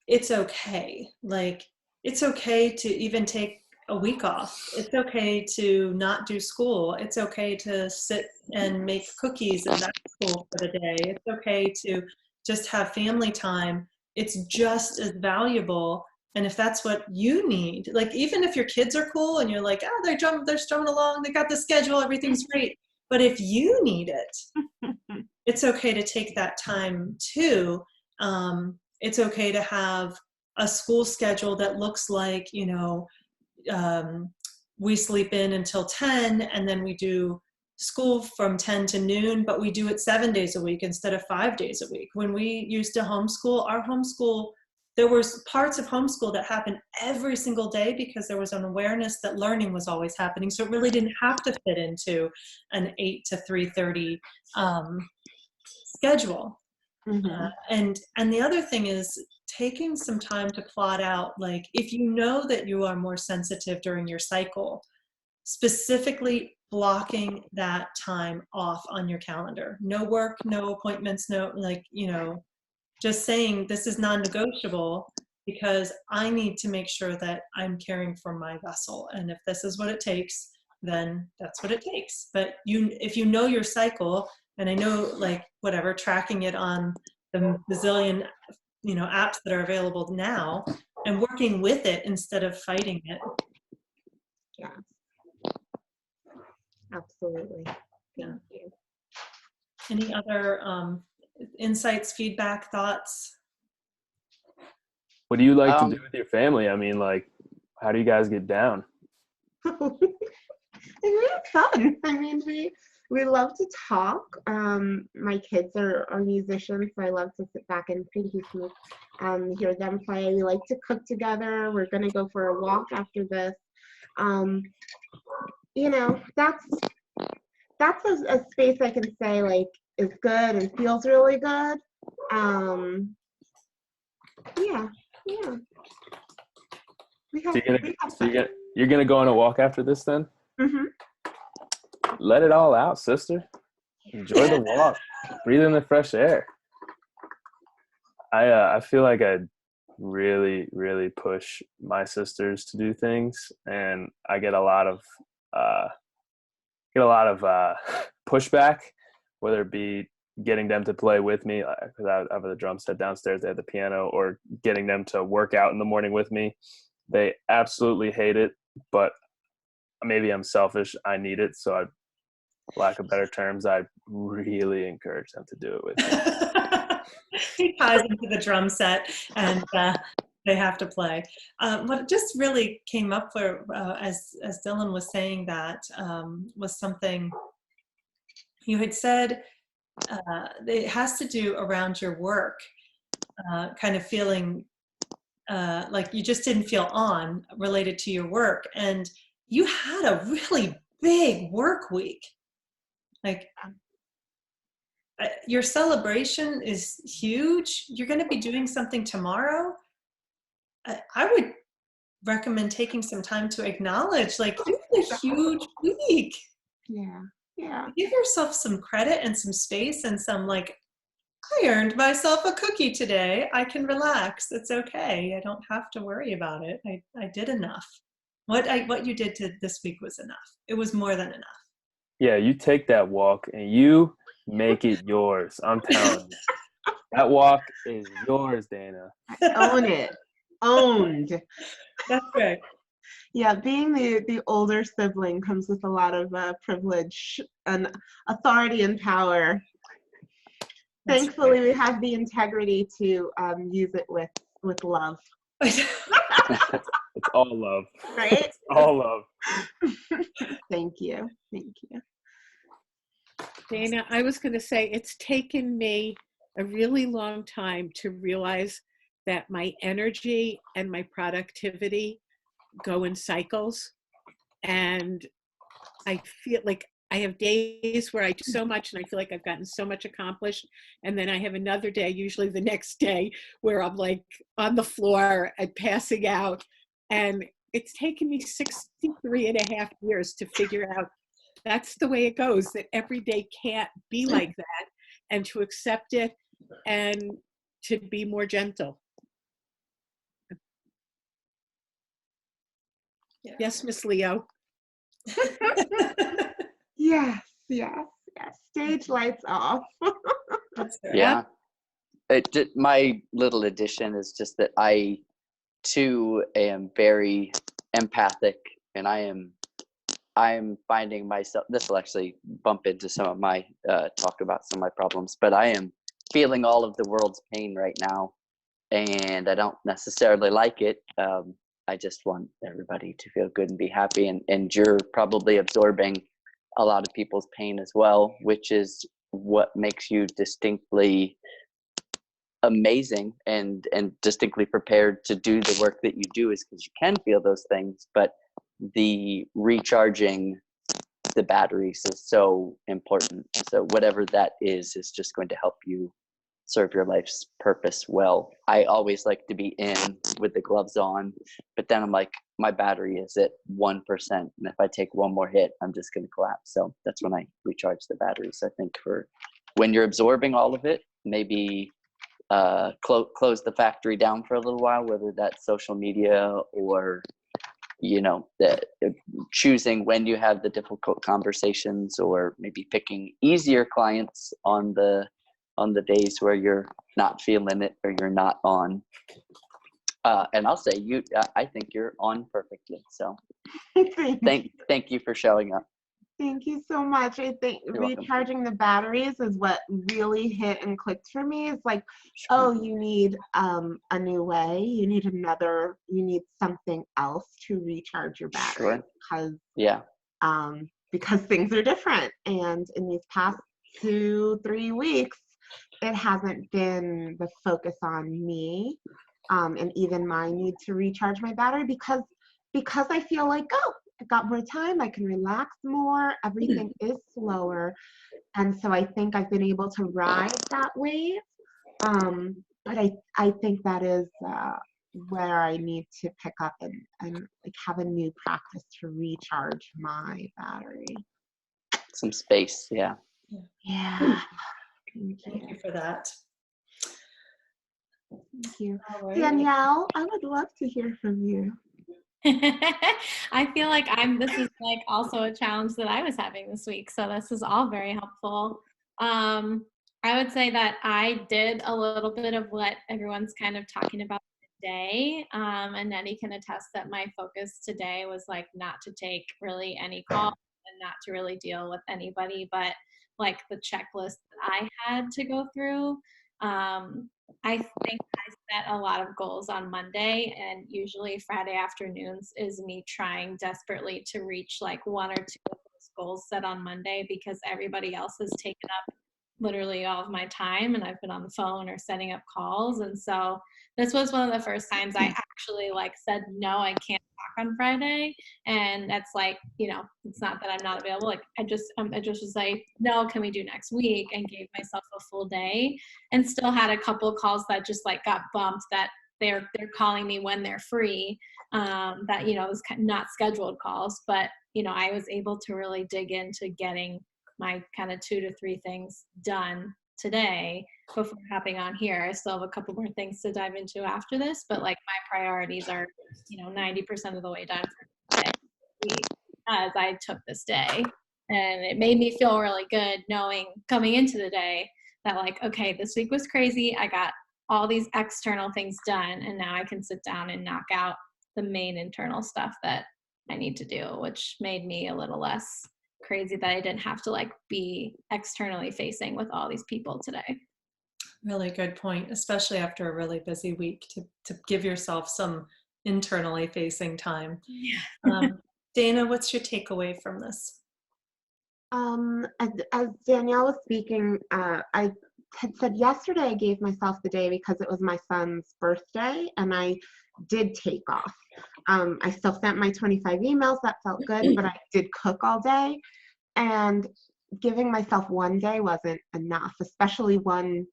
It's okay. It's okay to even take a week off. It's okay to not do school. It's okay to sit and make cookies and that's school for the day. It's okay to just have family time. It's just as valuable. And if that's what you need, even if your kids are cool and you're they're strumming along, they got the schedule, everything's great. But if you need it, it's okay to take that time too. It's okay to have a school schedule that looks like, we sleep in until 10 and then we do school from 10 to noon, but we do it 7 days a week instead of 5 days a week. When we used to homeschool, there was parts of homeschool that happened every single day because there was an awareness that learning was always happening. So it really didn't have to fit into an 8 to 3:30 schedule. And the other thing is taking some time to plot out, if you know that you are more sensitive during your cycle, specifically blocking that time off on your calendar. No work, no appointments, just saying this is non-negotiable because I need to make sure that I'm caring for my vessel. And if this is what it takes, then that's what it takes. But if you know your cycle, and I know tracking it on the bazillion, apps that are available now and working with it instead of fighting it. Yeah. Absolutely. Thank you. Any other insights, feedback, thoughts? What do you like to do with your family? I mean, how do you guys get down? It's really fun. I mean, we love to talk. My kids are musicians, so I love to sit back and hear them play. We like to cook together. We're going to go for a walk after this. That's a space I can say is good and feels really good. Yeah. You're gonna go on a walk after this then? Mm-hmm. Let it all out, sister. Enjoy the walk. Breathe in the fresh air. I feel like I really, really push my sisters to do things, and I get a lot of pushback, whether it be getting them to play with me, because I have the drum set downstairs, they have the piano, or getting them to work out in the morning with me. They absolutely hate it, but maybe I'm selfish. I need it. So I, lack of better terms, I really encourage them to do it with me. He ties into the drum set, and they have to play. What just really came up for as Dylan was saying that was something you had said. It has to do around your work, kind of feeling like you just didn't feel on related to your work, and you had a really big work week. Like your celebration is huge. You're going to be doing something tomorrow. I would recommend taking some time to acknowledge, like, you had a huge week. Yeah. Give yourself some credit and some space and some, like, I earned myself a cookie today. I can relax. It's okay. I don't have to worry about it. I did enough. What you did this week was enough. It was more than enough. Yeah, you take that walk and you make it yours. I'm telling you. That walk is yours, Dana. Own it. Owned. That's right. Yeah, being the older sibling comes with a lot of privilege and authority and power. That's Thankfully, we have the integrity to use it with love. It's all love. Right? It's all love. Thank you. Dana, I was going to say it's taken me a really long time to realize that my energy and my productivity go in cycles. And I feel like I have days where I do so much and I feel like I've gotten so much accomplished. And then I have another day, usually the next day, where I'm like on the floor and passing out. And it's taken me 63 and a half years to figure out that's the way it goes, that every day can't be like that, and to accept it and to be more gentle. Yeah. Yes, Miss Leo. Yes. Stage lights off. That's right. Yeah. My little addition is just that I too am very empathic, and I'm finding myself, this will actually bump into some of my talk about some of my problems, but I am feeling all of the world's pain right now, and I don't necessarily like it. I just want everybody to feel good and be happy, and you're probably absorbing a lot of people's pain as well, which is what makes you distinctly amazing and distinctly prepared to do the work that you do, is because you can feel those things, but the recharging the batteries is so important. So whatever that is just going to help you serve your life's purpose well. I always like to be in with the gloves on, but then I'm like, my battery is at 1%, and if I take one more hit, I'm just going to collapse. So that's when I recharge the batteries. I think for when you're absorbing all of it, maybe close the factory down for a little while, whether that's social media or choosing when you have the difficult conversations, or maybe picking easier clients on the days where you're not feeling it or you're not on. And I'll say I think you're on perfectly. So thank you for showing up. Thank you so much. I think recharging the batteries is what really hit and clicked for me. It's like, oh, you need a new way. You need something else to recharge your battery. Because things are different. And in these past 2-3 weeks, it hasn't been the focus on me and even my need to recharge my battery, because I feel like, oh, I got more time, I can relax more, everything is slower. And so I think I've been able to ride that wave. But I think that is where I need to pick up and like have a new practice to recharge my battery. Some space, yeah. Yeah. Thank you for that. Thank you. All right. Danielle, I would love to hear from you. I feel like this is like also a challenge that I was having this week. So this is all very helpful. I would say that I did a little bit of what everyone's kind of talking about today. And Nettie can attest that my focus today was like not to take really any calls and not to really deal with anybody, but like the checklist that I had to go through. I think I set a lot of goals on Monday, and usually Friday afternoons is me trying desperately to reach like one or two of those goals set on Monday, because everybody else has taken up literally all of my time and I've been on the phone or setting up calls. And so this was one of the first times I actually like said, no, I can't talk on Friday. And that's like, it's not that I'm not available. Like I just was like, no, can we do next week? And gave myself a full day, and still had a couple of calls that just like got bumped, that they're calling me when they're free. That, it was not scheduled calls, but I was able to really dig into getting my kind of 2 to 3 things done today before hopping on here. I still have a couple more things to dive into after this, but like my priorities are, 90% of the way done for today, as I took this day. And it made me feel really good knowing coming into the day that like, okay, this week was crazy. I got all these external things done, and now I can sit down and knock out the main internal stuff that I need to do, which made me a little less crazy that I didn't have to like be externally facing with all these people today. Really good point, especially after a really busy week, to give yourself some internally facing time. Yeah. Dana, what's your takeaway from this? As Danielle was speaking, I had said yesterday I gave myself the day because it was my son's birthday, and I did take off. I still sent my 25 emails, that felt good, but I did cook all day, and giving myself one day wasn't enough, especially one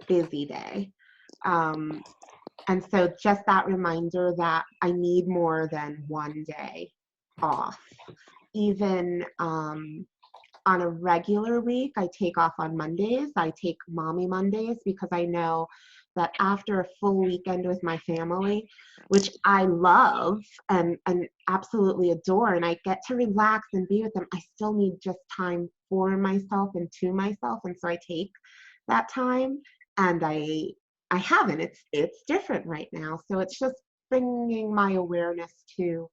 busy day. And so just that reminder that I need more than one day off. Even on a regular week, I take off on Mondays. I take Mommy Mondays because I know that after a full weekend with my family, which I love and absolutely adore, and I get to relax and be with them, I still need just time for myself and to myself. And so I take that time, and I haven't. It's different right now. So it's just bringing my awareness to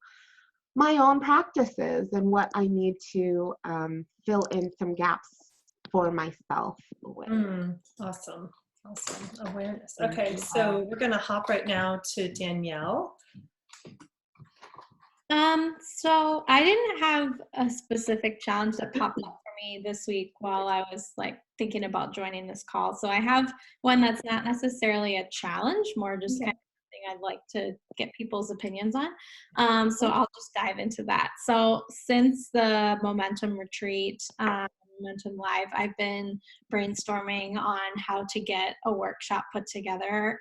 my own practices and what I need to fill in some gaps for myself with. Awesome. Awareness. Okay, so we're going to hop right now to Danielle. So I didn't have a specific challenge that popped up for me this week while I was like thinking about joining this call. So I have one that's not necessarily a challenge, more just kind of something I'd like to get people's opinions on. So I'll just dive into that. So since the Momentum Retreat, Momentum Live, I've been brainstorming on how to get a workshop put together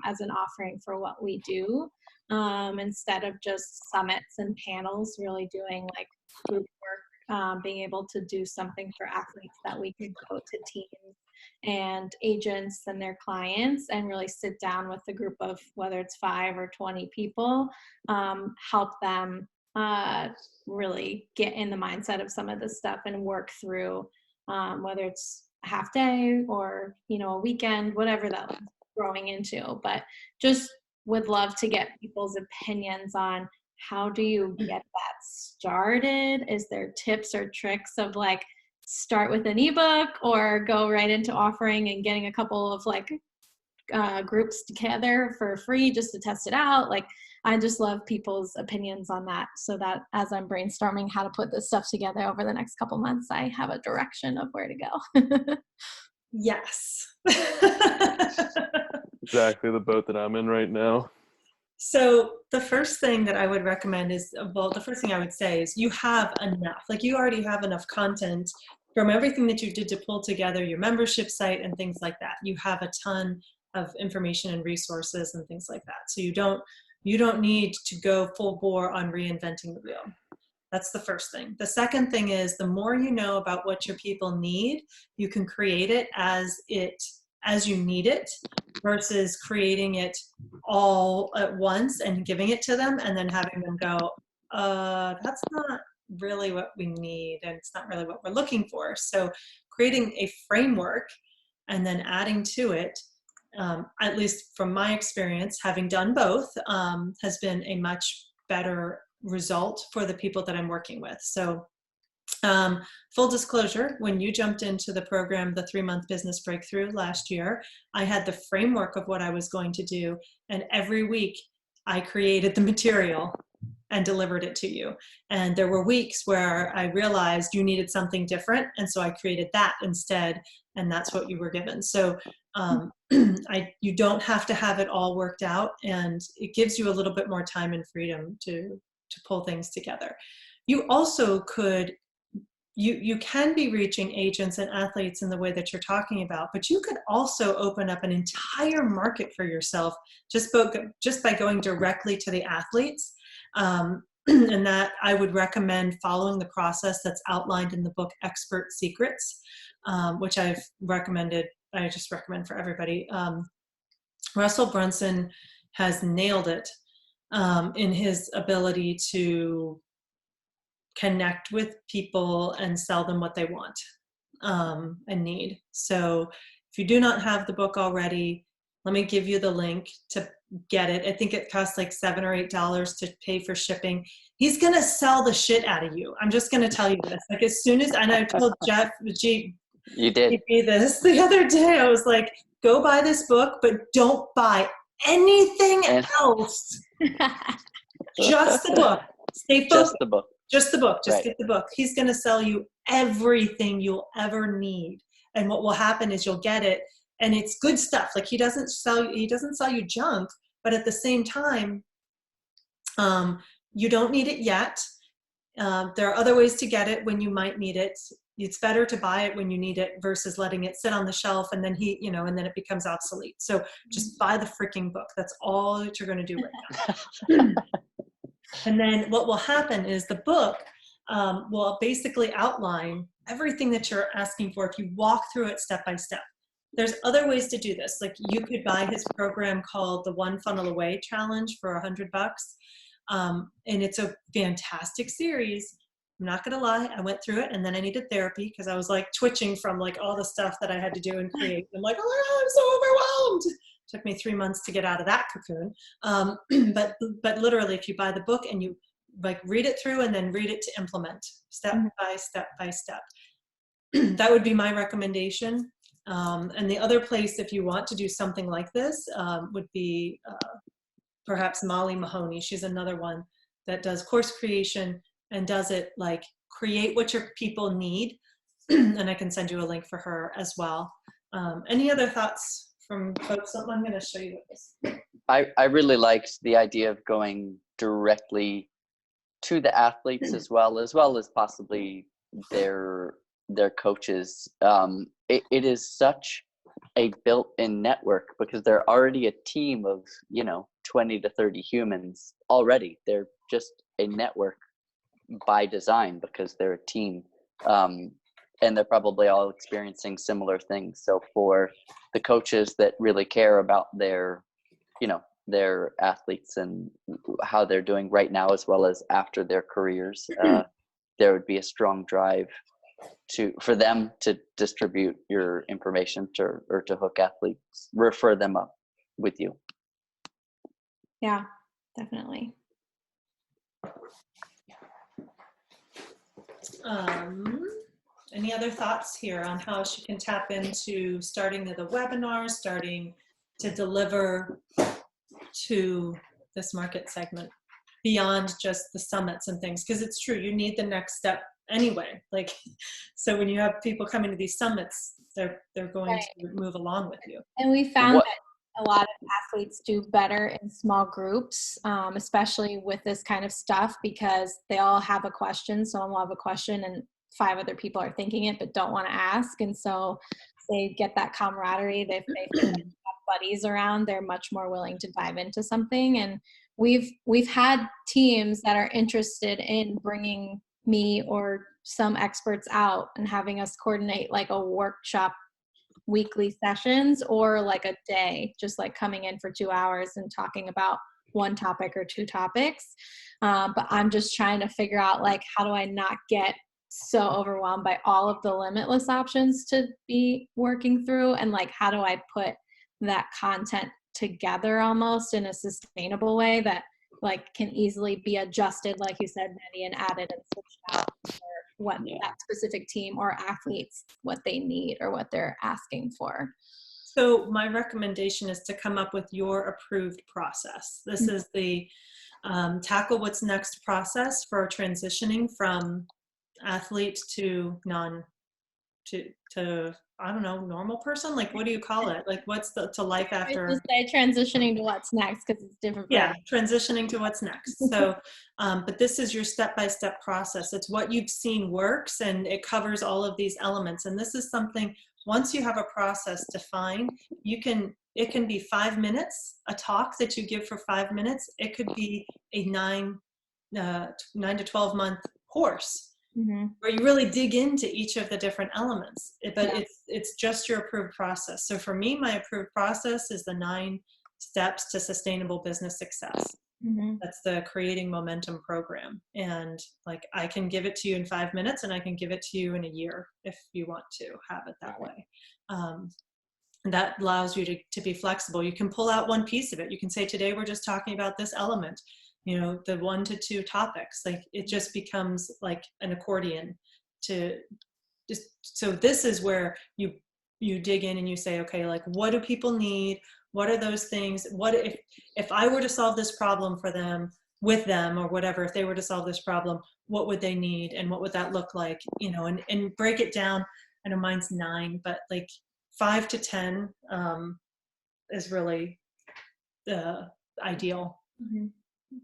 as an offering for what we do. Instead of just summits and panels, really doing like group work, being able to do something for athletes that we could go to teams and agents and their clients and really sit down with a group of, whether it's 5 or 20 people, help them really get in the mindset of some of this stuff and work through, whether it's a half day or, a weekend, whatever that's growing into. But just would love to get people's opinions on how do you get that started? Is there tips or tricks of like start with an ebook or go right into offering and getting a couple of like groups together for free just to test it out? Like, I just love people's opinions on that, so that as I'm brainstorming how to put this stuff together over the next couple months, I have a direction of where to go. Yes. Exactly the boat that I'm in right now. So the first thing that I would recommend is, well, the first thing I would say is you have enough. Like, you already have enough content from everything that you did to pull together your membership site and things like that. You have a ton of information and resources and things like that. So you don't need to go full bore on reinventing the wheel. That's the first thing. The second thing is, the more you know about what your people need, you can create it as as you need it versus creating it all at once and giving it to them and then having them go, that's not really what we need and it's not really what we're looking for. So creating a framework and then adding to it, at least from my experience, having done both, has been a much better result for the people that I'm working with. So full disclosure, when you jumped into the program, the 3-month business breakthrough last year, I had the framework of what I was going to do. And every week I created the material and delivered it to you. And there were weeks where I realized you needed something different. And so I created that instead. And that's what you were given. So you don't have to have it all worked out. And it gives you a little bit more time and freedom to pull things together. You also could, you can be reaching agents and athletes in the way that you're talking about, but you could also open up an entire market for yourself just by going directly to the athletes. And that I would recommend following the process that's outlined in the book Expert Secrets, which I just recommend for everybody. Russell Brunson has nailed it in his ability to connect with people and sell them what they want and need. So if you do not have the book already, let me give you the link to get it. I think it costs like $7 or $8 to pay for shipping. He's going to sell the shit out of you. I'm just going to tell you this. Like as soon as, and I told Jeff, You did. this the other day, I was like, go buy this book, but don't buy anything else. Just the book. Stay focused. Just the book. Just the book. Just Right. get the book. He's going to sell you everything you'll ever need. And what will happen is you'll get it. And it's good stuff. Like he doesn't sell you junk, but at the same time, you don't need it yet. There are other ways to get it when you might need it. It's better to buy it when you need it versus letting it sit on the shelf and then and then it becomes obsolete. So just buy the freaking book. That's all that you're going to do right now. And then what will happen is the book will basically outline everything that you're asking for if you walk through it step by step. There's other ways to do this. Like you could buy his program called the One Funnel Away Challenge for $100. And it's a fantastic series. I'm not going to lie. I went through it and then I needed therapy because I was like twitching from like all the stuff that I had to do and create. I'm like, oh, I'm so overwhelmed. It took me 3 months to get out of that cocoon. But literally if you buy the book and you like read it through and then read it to implement step by step by step, that would be my recommendation. And the other place, if you want to do something like this, would be perhaps Molly Mahoney. She's another one that does course creation and does it like create what your people need. And I can send you a link for her as well. Any other thoughts from folks? I'm going to show you this. I really liked the idea of going directly to the athletes as well as possibly their coaches. It is such a built-in network because they're already a team of 20 to 30 humans already. They're just a network by design because they're a team, and they're probably all experiencing similar things. So for the coaches that really care about their athletes and how they're doing right now as well as after their careers, there would be a strong drive for them to distribute your information to hook athletes, refer them up with you. Yeah, definitely. Any other thoughts here on how she can tap into starting the webinar, starting to deliver to this market segment beyond just the summits and things? Because it's true, you need the next step anyway. Like, so when you have people coming to these summits, they're going to move along with you. And we found that a lot of athletes do better in small groups, especially with this kind of stuff, because they all have a question. Someone will have a question and 5 other people are thinking it but don't want to ask. And so they get that camaraderie. They have buddies around. They're much more willing to dive into something. And we've had teams that are interested in bringing me or some experts out and having us coordinate like a workshop weekly sessions or like a day, just like coming in for 2 hours and talking about one topic or two topics. But I'm just trying to figure out, like, how do I not get so overwhelmed by all of the limitless options to be working through, and like, how do I put that content together almost in a sustainable way that like can easily be adjusted, like you said, Nettie, and added and switched out for what that specific team or athletes, what they need or what they're asking for. So my recommendation is to come up with your approved process. This is the tackle what's next process for transitioning from athlete to I don't know, normal person. Like, what do you call it? Like, what's to life after? I just say transitioning to what's next, because it's different. Yeah, transitioning to what's next. So, but this is your step-by-step process. It's what you've seen works, and it covers all of these elements. And this is something, once you have a process defined, it can be 5 minutes, a talk that you give for 5 minutes. It could be a 9 to 12 month course. Mm-hmm. Where you really dig into each of the different elements, but it's just your approved process. So for me, my approved process is the 9 steps to sustainable business success. Mm-hmm. That's the Creating Momentum program. And like, I can give it to you in 5 minutes, and I can give it to you in a year if you want to have it that way. That allows you to be flexible. You can pull out one piece of it. You can say, today we're just talking about this element, you know, the 1 to 2 topics. Like, it just becomes like an accordion to just, so this is where you dig in and you say, okay, like, what do people need? What are those things? What if I were to solve this problem for them, with them, or whatever, if they were to solve this problem, what would they need? And what would that look like? You know, and break it down. I know mine's 9, but like 5 to 10 is really the ideal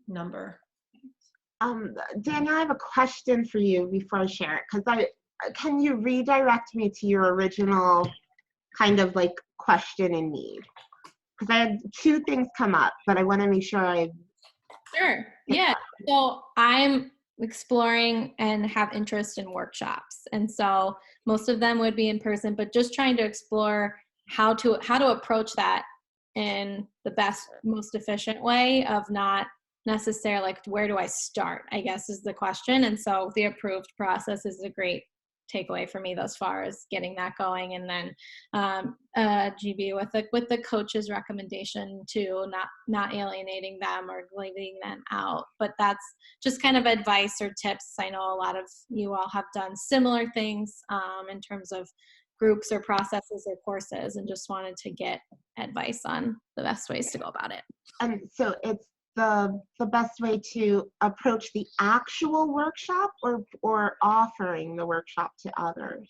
number. Daniel, I have a question for you before I share it, because can you redirect me to your original kind of like question and need? Because I had 2 things come up, but I want to make sure I. Sure. Yeah. So I'm exploring and have interest in workshops, and so most of them would be in person, but just trying to explore how to approach that in the best, most efficient way of not necessarily like, where do I start, I guess is the question. And so the approved process is a great takeaway for me thus far, as getting that going. And then GB with the coach's recommendation to not alienating them or leaving them out. But that's just kind of advice or tips. I know a lot of you all have done similar things in terms of groups or processes or courses, and just wanted to get advice on the best ways to go about it. And so it's the best way to approach the actual workshop, or offering the workshop to others?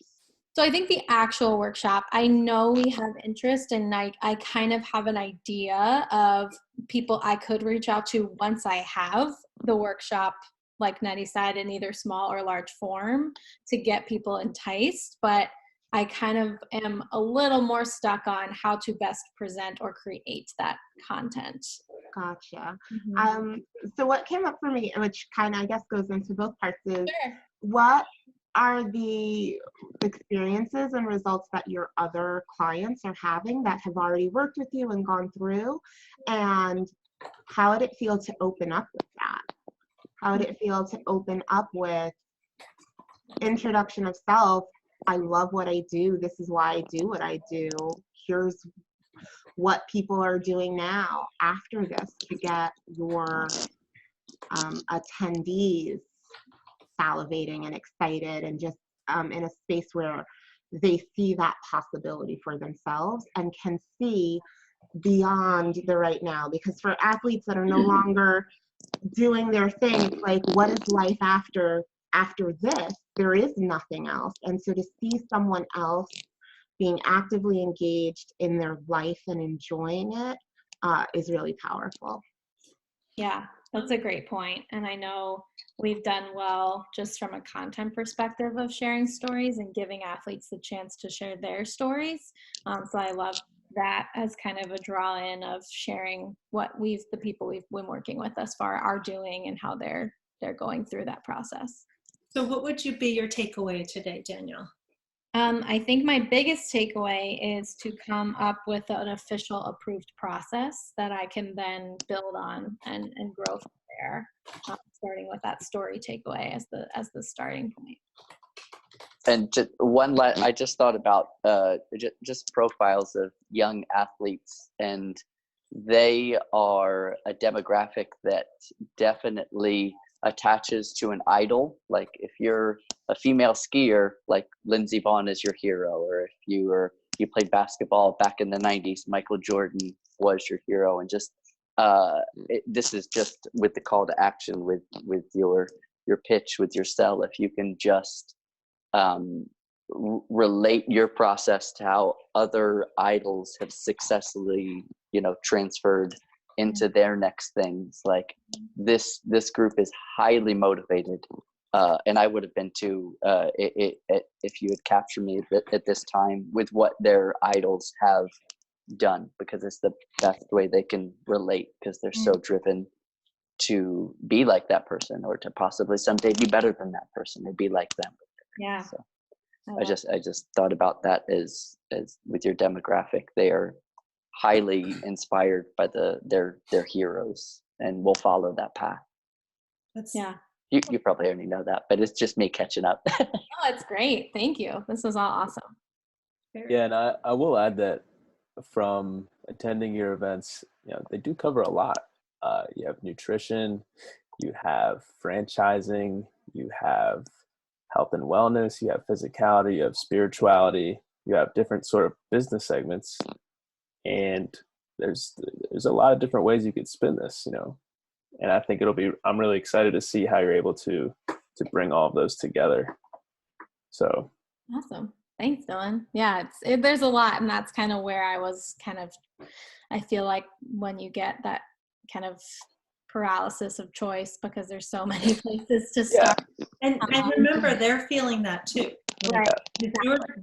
So I think the actual workshop, I know we have interest, and I kind of have an idea of people I could reach out to once I have the workshop, like Nettie said, in either small or large form, to get people enticed. But I kind of am a little more stuck on how to best present or create that content. Gotcha. Mm-hmm. So what came up for me, which kind of I guess goes into both parts, is Sure. what are the experiences and results that your other clients are having that have already worked with you and gone through, and how did it feel to open up with that? How did it feel to open up with introduction of self? I love what I do. This is why I do what I do. Here's what people are doing now after this to get your attendees salivating and excited, and just in a space where they see that possibility for themselves and can see beyond the right now. Because for athletes that are no longer doing their thing, it's like, what is life after this? There is nothing else. And so to see someone else being actively engaged in their life and enjoying it is really powerful. Yeah, that's a great point. And I know we've done well just from a content perspective of sharing stories and giving athletes the chance to share their stories. So I love that as kind of a draw in of sharing what the people we've been working with thus far are doing and how they're going through that process. So what would be your takeaway today, Danielle? I think my biggest takeaway is to come up with an official approved process that I can then build on and grow from there, starting with that story takeaway as the starting point. And just I just thought about just profiles of young athletes, and they are a demographic that definitely attaches to an idol. Like if you're a female skier, like Lindsey Vonn is your hero, or if you played basketball back in the 90s, Michael Jordan was your hero. And just this is just with the call to action with your pitch, with your sell. If you can just relate your process to how other idols have successfully, transferred into their next things. Like this group is highly motivated, and I would have been too if you had captured me at this time with what their idols have done, because it's the best way they can relate, because they're so driven to be like that person, or to possibly someday be better than that person, or be like them. Yeah. So I just thought about that as with your demographic, they are highly inspired by their heroes, and will follow that path. Yeah. You probably already know that, but it's just me catching up. Oh, it's great. Thank you. This was all awesome. Yeah, and I will add that from attending your events, they do cover a lot. You have nutrition, you have franchising, you have health and wellness, you have physicality, you have spirituality, you have different sort of business segments, and there's a lot of different ways you could spin this, and I think I'm really excited to see how you're able to bring all of those together. So Awesome. Thanks, Dylan. Yeah, there's a lot, and that's kind of where I feel like when you get that kind of paralysis of choice, because there's so many places to start. And remember, they're feeling that too. Right.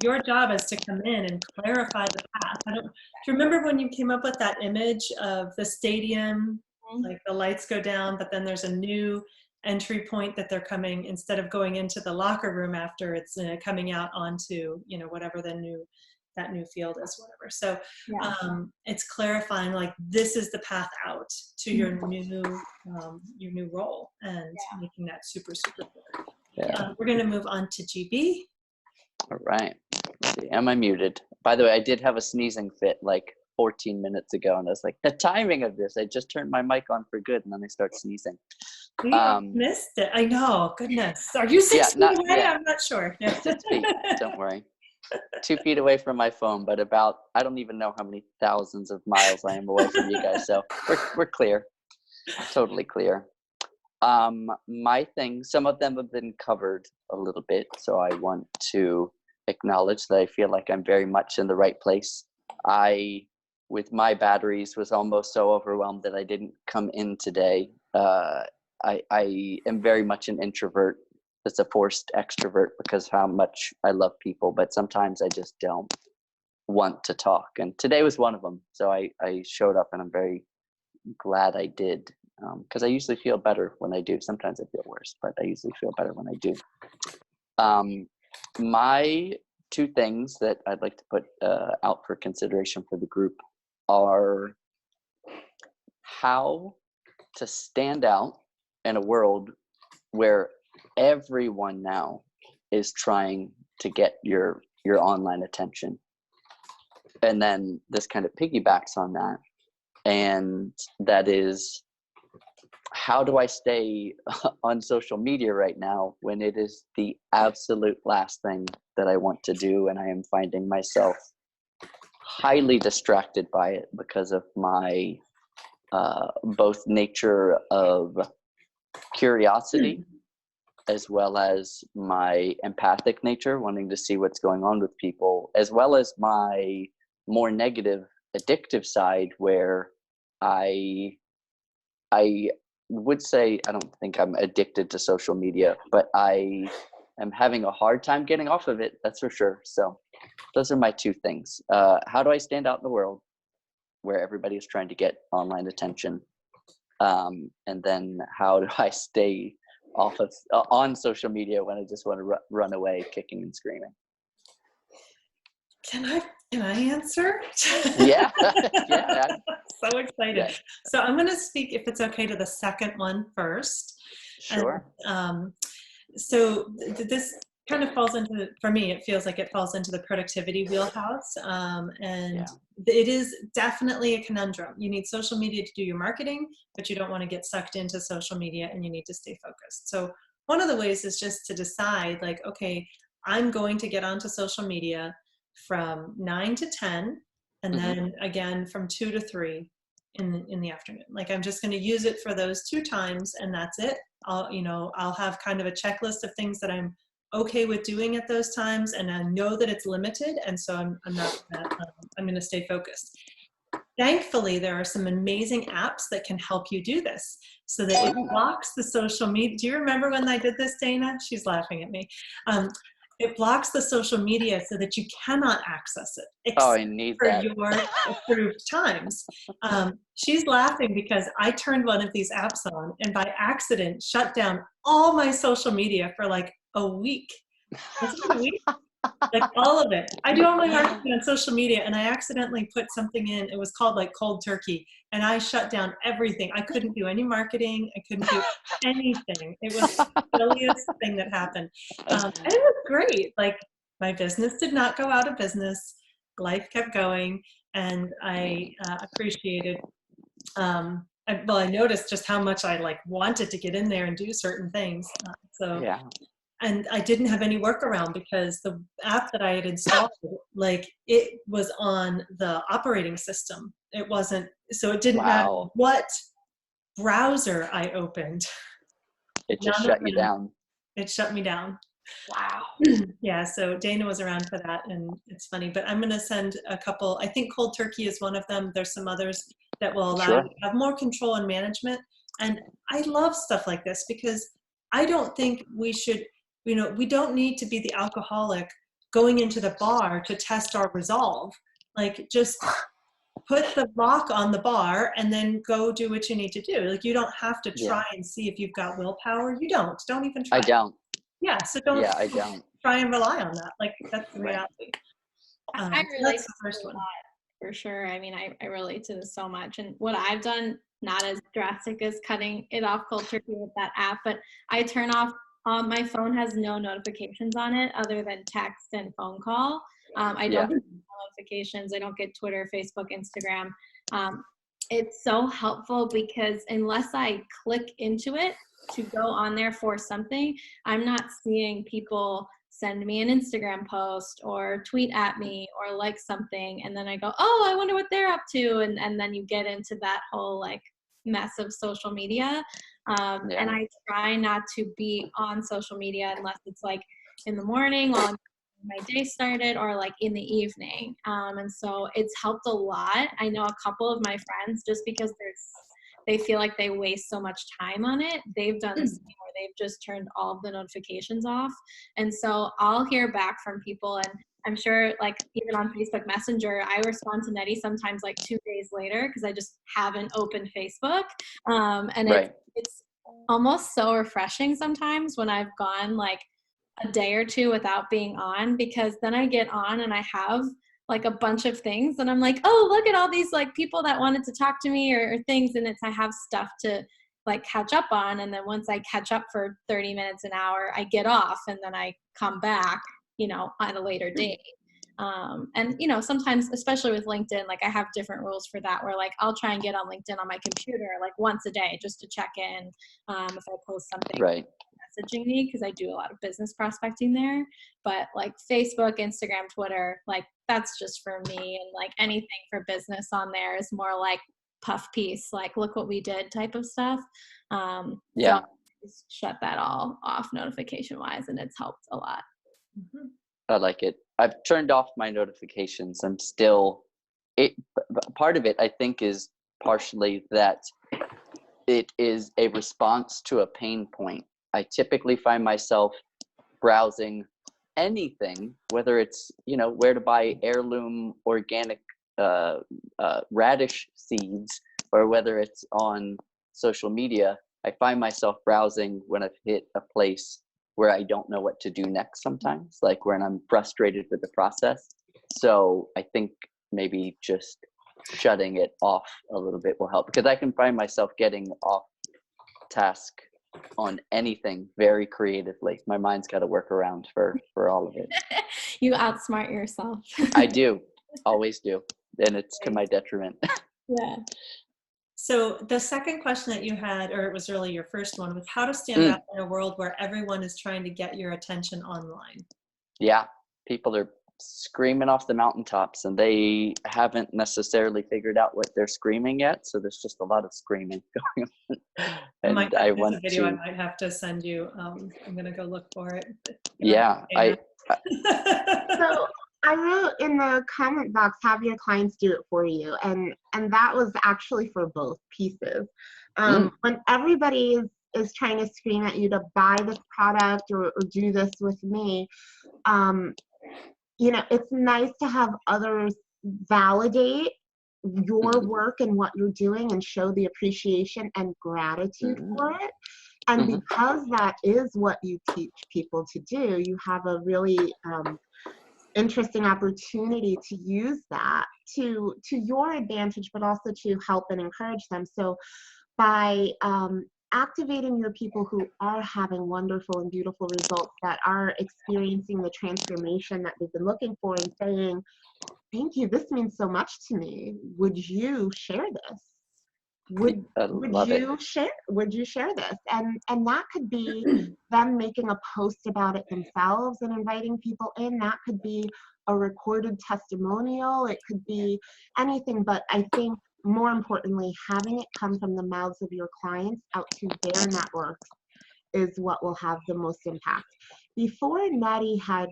Your job is to come in and clarify the path. Do you remember when you came up with that image of the stadium, like the lights go down, but then there's a new entry point that they're coming, instead of going into the locker room after, it's coming out onto, whatever that new field is, whatever. So it's clarifying, like, this is the path out to your new role, and making that super, super clear. Yeah. We're going to move on to GB. All right. Let's see. Am I muted? By the way, I did have a sneezing fit like 14 minutes ago, and I was like, the timing of this, I just turned my mic on for good, and then I start sneezing. We missed it. I know. Goodness. Are you 6 feet away? Yeah. I'm not sure. 6 feet. Don't worry. 2 feet away from my phone, but I don't even know how many thousands of miles I am away from you guys. So we're clear. Totally clear. My things, some of them have been covered a little bit, so I want to acknowledge that I feel like I'm very much in the right place. I, with my batteries, was almost so overwhelmed that I didn't come in today. I am very much an introvert. It's a forced extrovert because of how much I love people, but sometimes I just don't want to talk. And today was one of them. So I showed up, and I'm very glad I did, because I usually feel better when I do. Sometimes I feel worse, but I usually feel better when I do. My two things that I'd like to put out for consideration for the group are how to stand out in a world where everyone now is trying to get your online attention. And then this kind of piggybacks on that, and that is, how do I stay on social media right now when it is the absolute last thing that I want to do, and I am finding myself highly distracted by it because of my both nature of curiosity as well as my empathic nature, wanting to see what's going on with people, as well as my more negative addictive side, where I would say, I don't think I'm addicted to social media, but I am having a hard time getting off of it, that's for sure. So those are my two things. How do I stand out in the world where everybody is trying to get online attention? And then how do I stay off of on social media when I just want to run away kicking and screaming? Can I answer? Yeah. Yeah. So excited. Yeah. So I'm going to speak, if it's okay, to the second one first. Sure. And so this kind of falls into, for me, it feels like it falls into the productivity wheelhouse. And Yeah. it is definitely a conundrum. You need social media to do your marketing, but you don't want to get sucked into social media, and you need to stay focused. So one of the ways is just to decide, like, okay, I'm going to get onto social media from 9 to 10, and Mm-hmm. then again from 2 to 3 in the afternoon. Like, I'm just going to use it for those 2 times, and that's it. I'll have kind of a checklist of things that I'm okay with doing at those times, and I know that it's limited, and so I'm going to stay focused. Thankfully, there are some amazing apps that can help you do this, so that it blocks the social media. Do you remember when I did this, Dana? She's laughing at me. It blocks the social media so that you cannot access it I except need for that. your approved times. She's laughing because I turned one of these apps on and by accident shut down all my social media for like a week. Was it a week? Like all of it. I do all my marketing on social media, and I accidentally put something in. It was called like cold turkey, and I shut down everything. I couldn't do any marketing. I couldn't do anything. It was the silliest thing that happened. And it was great. Like, my business did not go out of business. Life kept going, and I appreciated. I noticed just how much I like wanted to get in there and do certain things. Yeah. And I didn't have any workaround because the app that I had installed, like, it was on the operating system. It wasn't, so it didn't matter Wow. what browser I opened. It just None of shut you them. down. It shut me down. Wow. Yeah, so Dana was around for that, and it's funny, but I'm going to send a couple. I think cold turkey is one of them. There's some others that will allow you to have more control and management. And I love stuff like this because I don't think we should, we don't need to be the alcoholic going into the bar to test our resolve. Like, just put the lock on the bar and then go do what you need to do. Like, you don't have to try and see if you've got willpower. You don't even try. I don't. Yeah, so don't I don't. try and rely on that. Like, that's the reality. I So relate that's to the first this a one. lot, for sure. I mean, I relate to this so much. And what I've done, not as drastic as cutting it off cold turkey with that app, but I turn off, my phone has no notifications on it other than text and phone call. I don't get notifications. I don't get Twitter, Facebook, Instagram. It's so helpful because unless I click into it to go on there for something, I'm not seeing people send me an Instagram post or tweet at me or like something, and then I go, oh, I wonder what they're up to, and then you get into that whole like mess of social media. And I try not to be on social media unless it's like in the morning while my day started, or like in the evening. And so it's helped a lot. I know a couple of my friends, just because they feel like they waste so much time on it, they've done the same, where they've just turned all of the notifications off. And so I'll hear back from people, and I'm sure, like, even on Facebook Messenger, I respond to Nettie sometimes like 2 days later because I just haven't opened Facebook. And it's almost so refreshing sometimes when I've gone like a day or two without being on, because then I get on and I have like a bunch of things, and I'm like, oh, look at all these like people that wanted to talk to me or things, and I have stuff to like catch up on. And then once I catch up for 30 minutes, an hour, I get off, and then I come back, at a later date. And sometimes, especially with LinkedIn, like I have different rules for that, where like I'll try and get on LinkedIn on my computer like once a day just to check in if I post something. Messaging me, because I do a lot of business prospecting there. But like Facebook, Instagram, Twitter, like that's just for me. And like anything for business on there is more like puff piece, like look what we did type of stuff. So I just shut that all off notification wise, and it's helped a lot. I like it. I've turned off my notifications. I'm still part of it, I think, is partially that it is a response to a pain point. I typically find myself browsing anything, whether it's, where to buy heirloom organic radish seeds, or whether it's on social media. I find myself browsing when I've hit a place where I don't know what to do next sometimes, like when I'm frustrated with the process. So I think maybe just shutting it off a little bit will help, because I can find myself getting off task on anything very creatively. My mind's got to work around for all of it. You outsmart yourself. I do, always do, and it's to my detriment. Yeah. So the second question that you had, or it was really your first one, was how to stand out in a world where everyone is trying to get your attention online. Yeah, people are screaming off the mountaintops, and they haven't necessarily figured out what they're screaming yet. So there's just a lot of screaming going on. And I There's want a video I to. might have to send you. I'm gonna go look for it. Yeah, So I wrote in the comment box, have your clients do it for you. And that was actually for both pieces. When everybody is trying to scream at you to buy this product or do this with me, you know, it's nice to have others validate your work and what you're doing and show the appreciation and gratitude for it. And because that is what you teach people to do, you have a really interesting opportunity to use that to your advantage, but also to help and encourage them. So by activating your people who are having wonderful and beautiful results, that are experiencing the transformation that they've been looking for, and saying, thank you, this means so much to me. Would you share this? Would you share this? And that could be them making a post about it themselves and inviting people in. That could be a recorded testimonial. It could be anything, but I think more importantly, having it come from the mouths of your clients out to their networks is what will have the most impact. Before Nettie had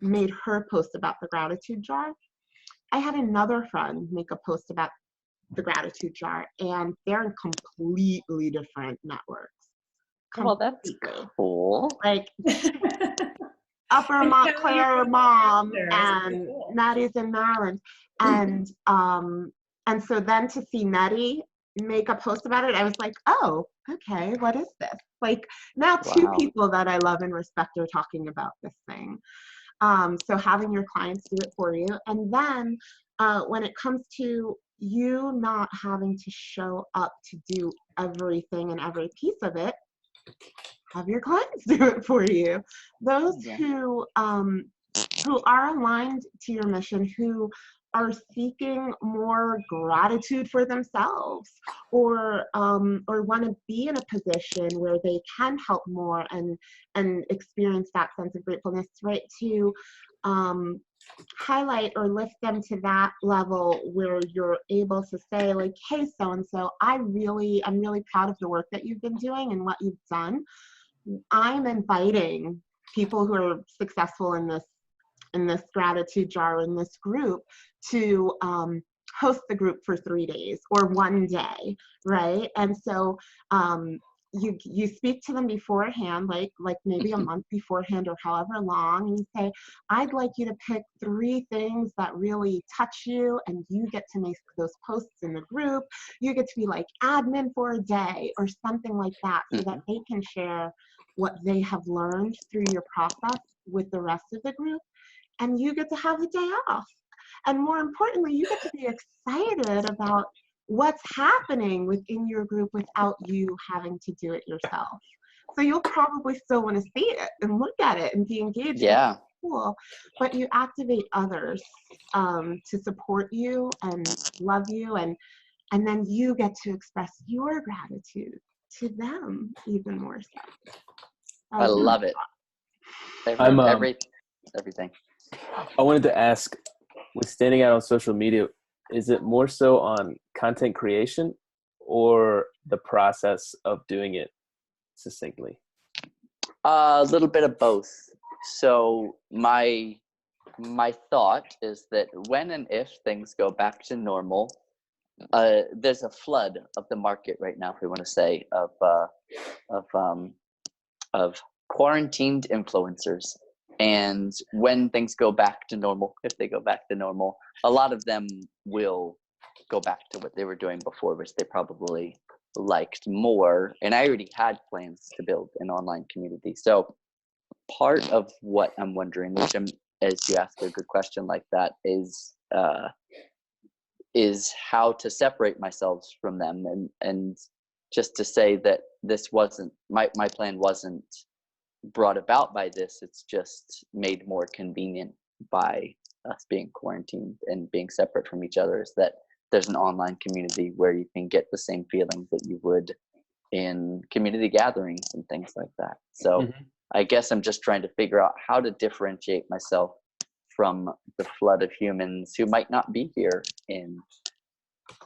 made her post about the gratitude jar, I had another friend make a post about the gratitude jar, and they're in completely different networks. Well, that's cool. Like Upper Montclair mom, and Nettie's in Maryland, and so then to see Nettie make a post about it, I was like, oh, okay, what is this? Like now two people that I love and respect are talking about this thing. So having your clients do it for you, and then when it comes to you not having to show up to do everything and every piece of it, have your clients do it for you. Those who are aligned to your mission, who are seeking more gratitude for themselves, or want to be in a position where they can help more and experience that sense of gratefulness, right? To highlight or lift them to that level where you're able to say, like, hey, so-and-so, I'm really proud of the work that you've been doing and what you've done. I'm inviting people who are successful in this gratitude jar, in this group, to host the group for 3 days or 1 day, right? And so you speak to them beforehand, like maybe a month beforehand or however long, and you say, I'd like you to pick 3 things that really touch you, and you get to make those posts in the group. You get to be like admin for a day or something like that, so that they can share what they have learned through your process with the rest of the group, and you get to have the day off. And more importantly, you get to be excited about what's happening within your group without you having to do it yourself. So you'll probably still want to see it and look at it and be engaged. Yeah. Cool. But you activate others to support you and love you, and then you get to express your gratitude to them even more so. I love it. Everything. I wanted to ask, with standing out on social media, is it more so on content creation or the process of doing it succinctly? A little bit of both. So my thought is that when and if things go back to normal, there's a flood of the market right now, if we want to say, of quarantined influencers. And when things go back to normal, if they go back to normal, a lot of them will go back to what they were doing before, which they probably liked more. And I already had plans to build an online community. So part of what I'm wondering, which I'm as you ask a good question like that, is how to separate myself from them, and just to say that this wasn't my plan wasn't brought about by this. It's just made more convenient by us being quarantined and being separate from each other, is that there's an online community where you can get the same feelings that you would in community gatherings and things like that. So I guess I'm just trying to figure out how to differentiate myself from the flood of humans who might not be here in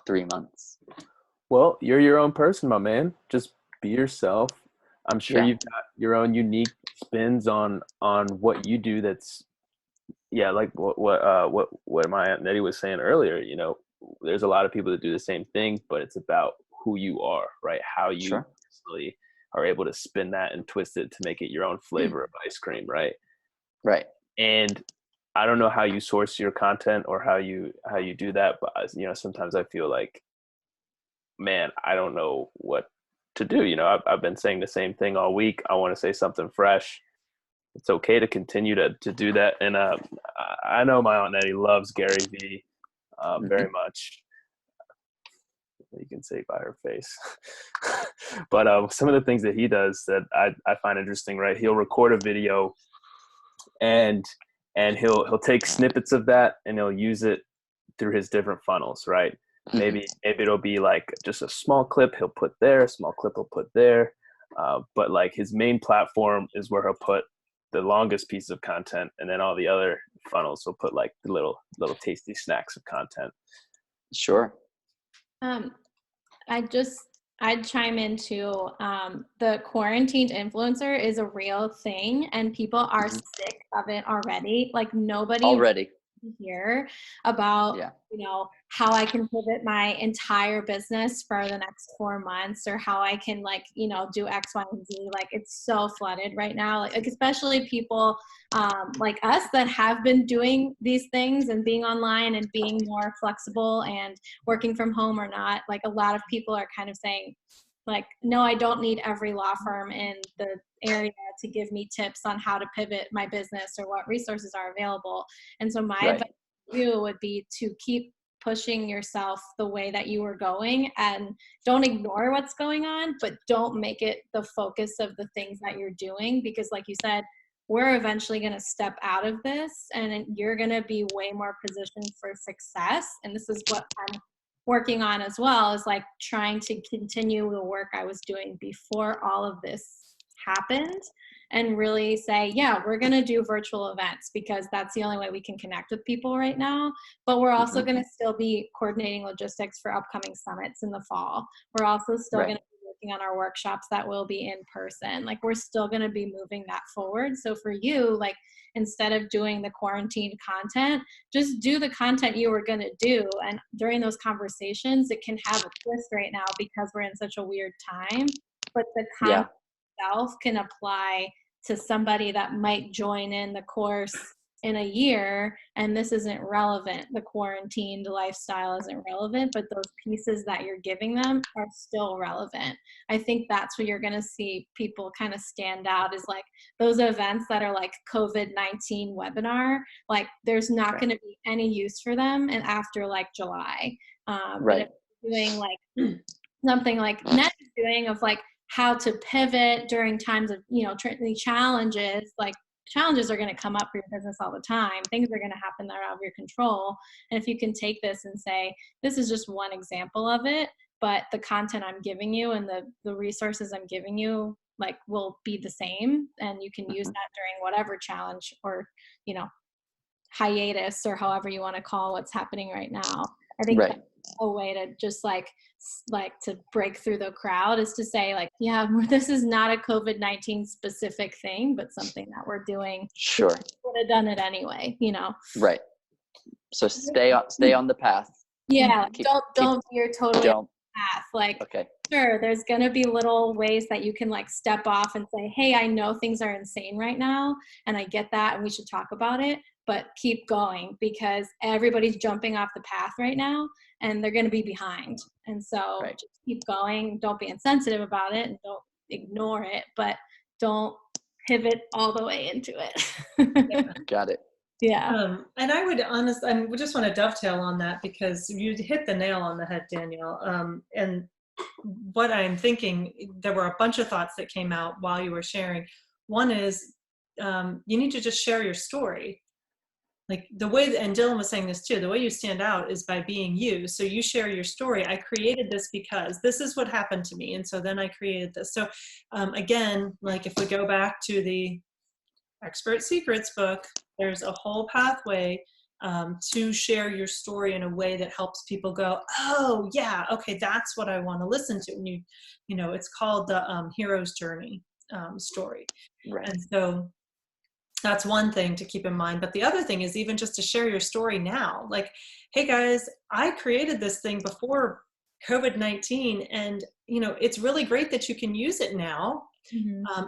3 months. Well, you're your own person, my man. Just be yourself. I'm sure you've got your own unique spins on what you do. That's like what my Aunt Nettie was saying earlier. You know, there's a lot of people that do the same thing, but it's about who you are, right? How you actually are able to spin that and twist it to make it your own flavor of ice cream, right? Right. And I don't know how you source your content or how you do that, but you know, sometimes I feel like, man, I don't know what to do. You know, I've been saying the same thing all week. I want to say something fresh. It's okay to continue to do that. And I know my Aunt Nettie loves Gary Vee very much. You can say by her face. But some of the things that he does that I find interesting, right? He'll record a video and he'll take snippets of that and he'll use it through his different funnels, right? Maybe it'll be like just a small clip he'll put there, a small clip he'll put there. But like his main platform is where he'll put the longest piece of content, and then all the other funnels will put like the little tasty snacks of content. Sure. I'd chime into the quarantined influencer is a real thing, and people are sick of it already. Like nobody here about you know how I can pivot my entire business for the next 4 months, or how I can like you know do X, Y, and Z. Like it's so flooded right now, like especially people like us that have been doing these things and being online and being more flexible and working from home or not. Like a lot of people are kind of saying like, no, I don't need every law firm in the area to give me tips on how to pivot my business or what resources are available. And so my advice to you would be to keep pushing yourself the way that you were going, and don't ignore what's going on, but don't make it the focus of the things that you're doing, because like you said, we're eventually going to step out of this and you're going to be way more positioned for success. And this is what I'm working on as well, is like trying to continue the work I was doing before all of this happened, and really say, yeah, we're going to do virtual events because that's the only way we can connect with people right now. But we're also going to still be coordinating logistics for upcoming summits in the fall. We're also still going to be working on our workshops that will be in person. Like we're still going to be moving that forward. So for you, like instead of doing the quarantined content, just do the content you were going to do. And during those conversations, it can have a twist right now because we're in such a weird time, but the content itself can apply to somebody that might join in the course in a year, and this isn't relevant. The quarantined lifestyle isn't relevant, but those pieces that you're giving them are still relevant. I think that's where you're going to see people kind of stand out, is like those events that are like COVID-19 webinar, like there's not going to be any use for them and after like July. But if you're doing like something like Net is doing, of like how to pivot during times of, you know, challenges, like challenges are going to come up for your business all the time. Things are going to happen that are out of your control. And if you can take this and say, this is just one example of it, but the content I'm giving you and the resources I'm giving you like will be the same, and you can use that during whatever challenge or, you know, hiatus or however you want to call what's happening right now. I think that's a way to just like to break through the crowd, is to say like, yeah, this is not a COVID-19 specific thing, but something that we're doing. Sure. Would have done it anyway, you know? Right. So stay on the path. Yeah. Don't veer totally off the path. Like, sure, there's going to be little ways that you can like step off and say, hey, I know things are insane right now, and I get that, and we should talk about it, but keep going, because everybody's jumping off the path right now and they're going to be behind. And so just keep going. Don't be insensitive about it and don't ignore it, but don't pivot all the way into it. Got it. And I would honestly, I just want to dovetail on that because you hit the nail on the head, Danielle. And what I'm thinking, there were a bunch of thoughts that came out while you were sharing. One is you need to just share your story. Like the way, and Dylan was saying this too, the way you stand out is by being you. So you share your story. I created this because this is what happened to me. And so then I created this. So again, like if we go back to the Expert Secrets book, there's a whole pathway to share your story in a way that helps people go, oh yeah, okay, that's what I want to listen to. And you know, it's called the hero's journey story. Right. And so that's one thing to keep in mind. But the other thing is even just to share your story now. Like, hey guys, I created this thing before COVID-19, and you know, it's really great that you can use it now.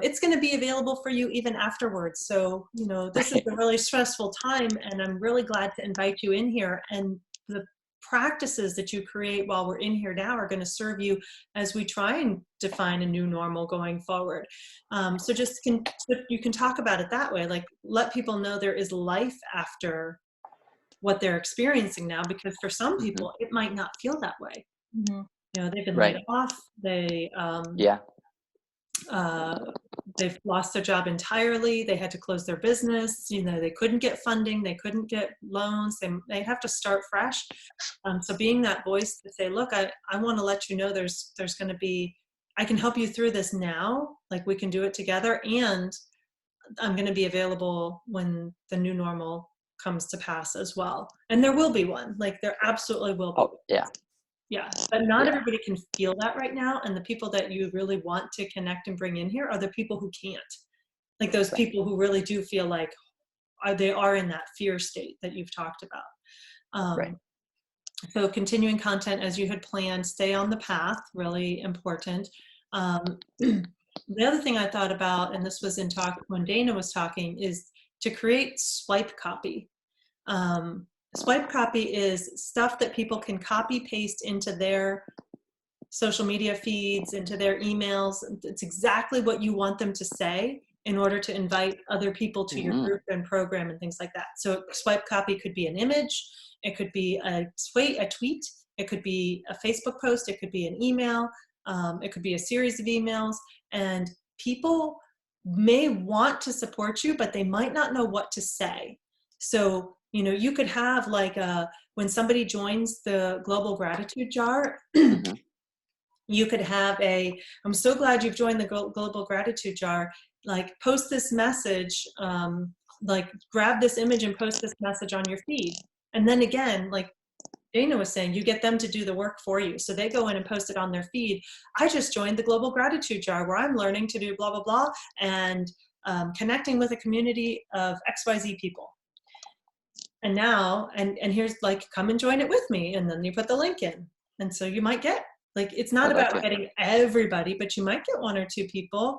It's going to be available for you even afterwards. So, you know, this is a really stressful time, and I'm really glad to invite you in here. And the practices that you create while we're in here now are going to serve you as we try and define a new normal going forward. So you can talk about it that way, like let people know there is life after what they're experiencing now, because for some people it might not feel that way. You know, they've been laid off, they've lost their job entirely, they had to close their business, you know, they couldn't get funding, they couldn't get loans, they have to start fresh. So being that voice to say, look, I want to let you know there's going to be, I can help you through this now, like we can do it together, and I'm going to be available when the new normal comes to pass as well. And there will be one, like there absolutely will be. Oh, yeah. Yeah, but not everybody can feel that right now. And the people that you really want to connect and bring in here are the people who can't. Like those people who really do feel like they are in that fear state that you've talked about. So continuing content as you had planned, stay on the path, really important. The other thing I thought about, and this was in talk when Dana was talking, is to create swipe copy. Swipe copy is stuff that people can copy paste into their social media feeds, into their emails. It's exactly what you want them to say in order to invite other people to your group and program and things like that. So swipe copy could be an image, it could be a tweet, it could be a Facebook post, it could be an email, it could be a series of emails, and people may want to support you, but they might not know what to say. So, you know, you could have like when somebody joins the Global Gratitude Jar, you could have I'm so glad you've joined the Global Gratitude Jar, like post this message, like grab this image and post this message on your feed. And then again, like Dana was saying, you get them to do the work for you. So they go in and post it on their feed. I just joined the Global Gratitude Jar where I'm learning to do blah, blah, blah, and connecting with a community of XYZ people. And now, and here's like, come and join it with me. And then you put the link in. And so you might get, like, it's not about getting everybody, but you might get one or two people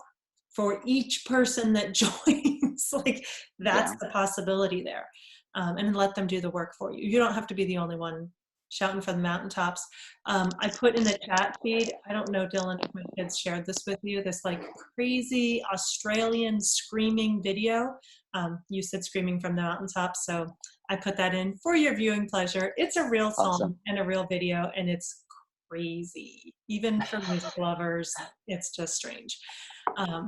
for each person that joins. Like that's the possibility there. And let them do the work for you. You don't have to be the only one shouting from the mountaintops. I put in the chat feed, I don't know, Dylan, if my kids shared this with you, this like crazy Australian screaming video. You said screaming from the mountaintops, so I put that in for your viewing pleasure. It's a real song and a real video, and it's crazy. Even for music lovers, it's just strange.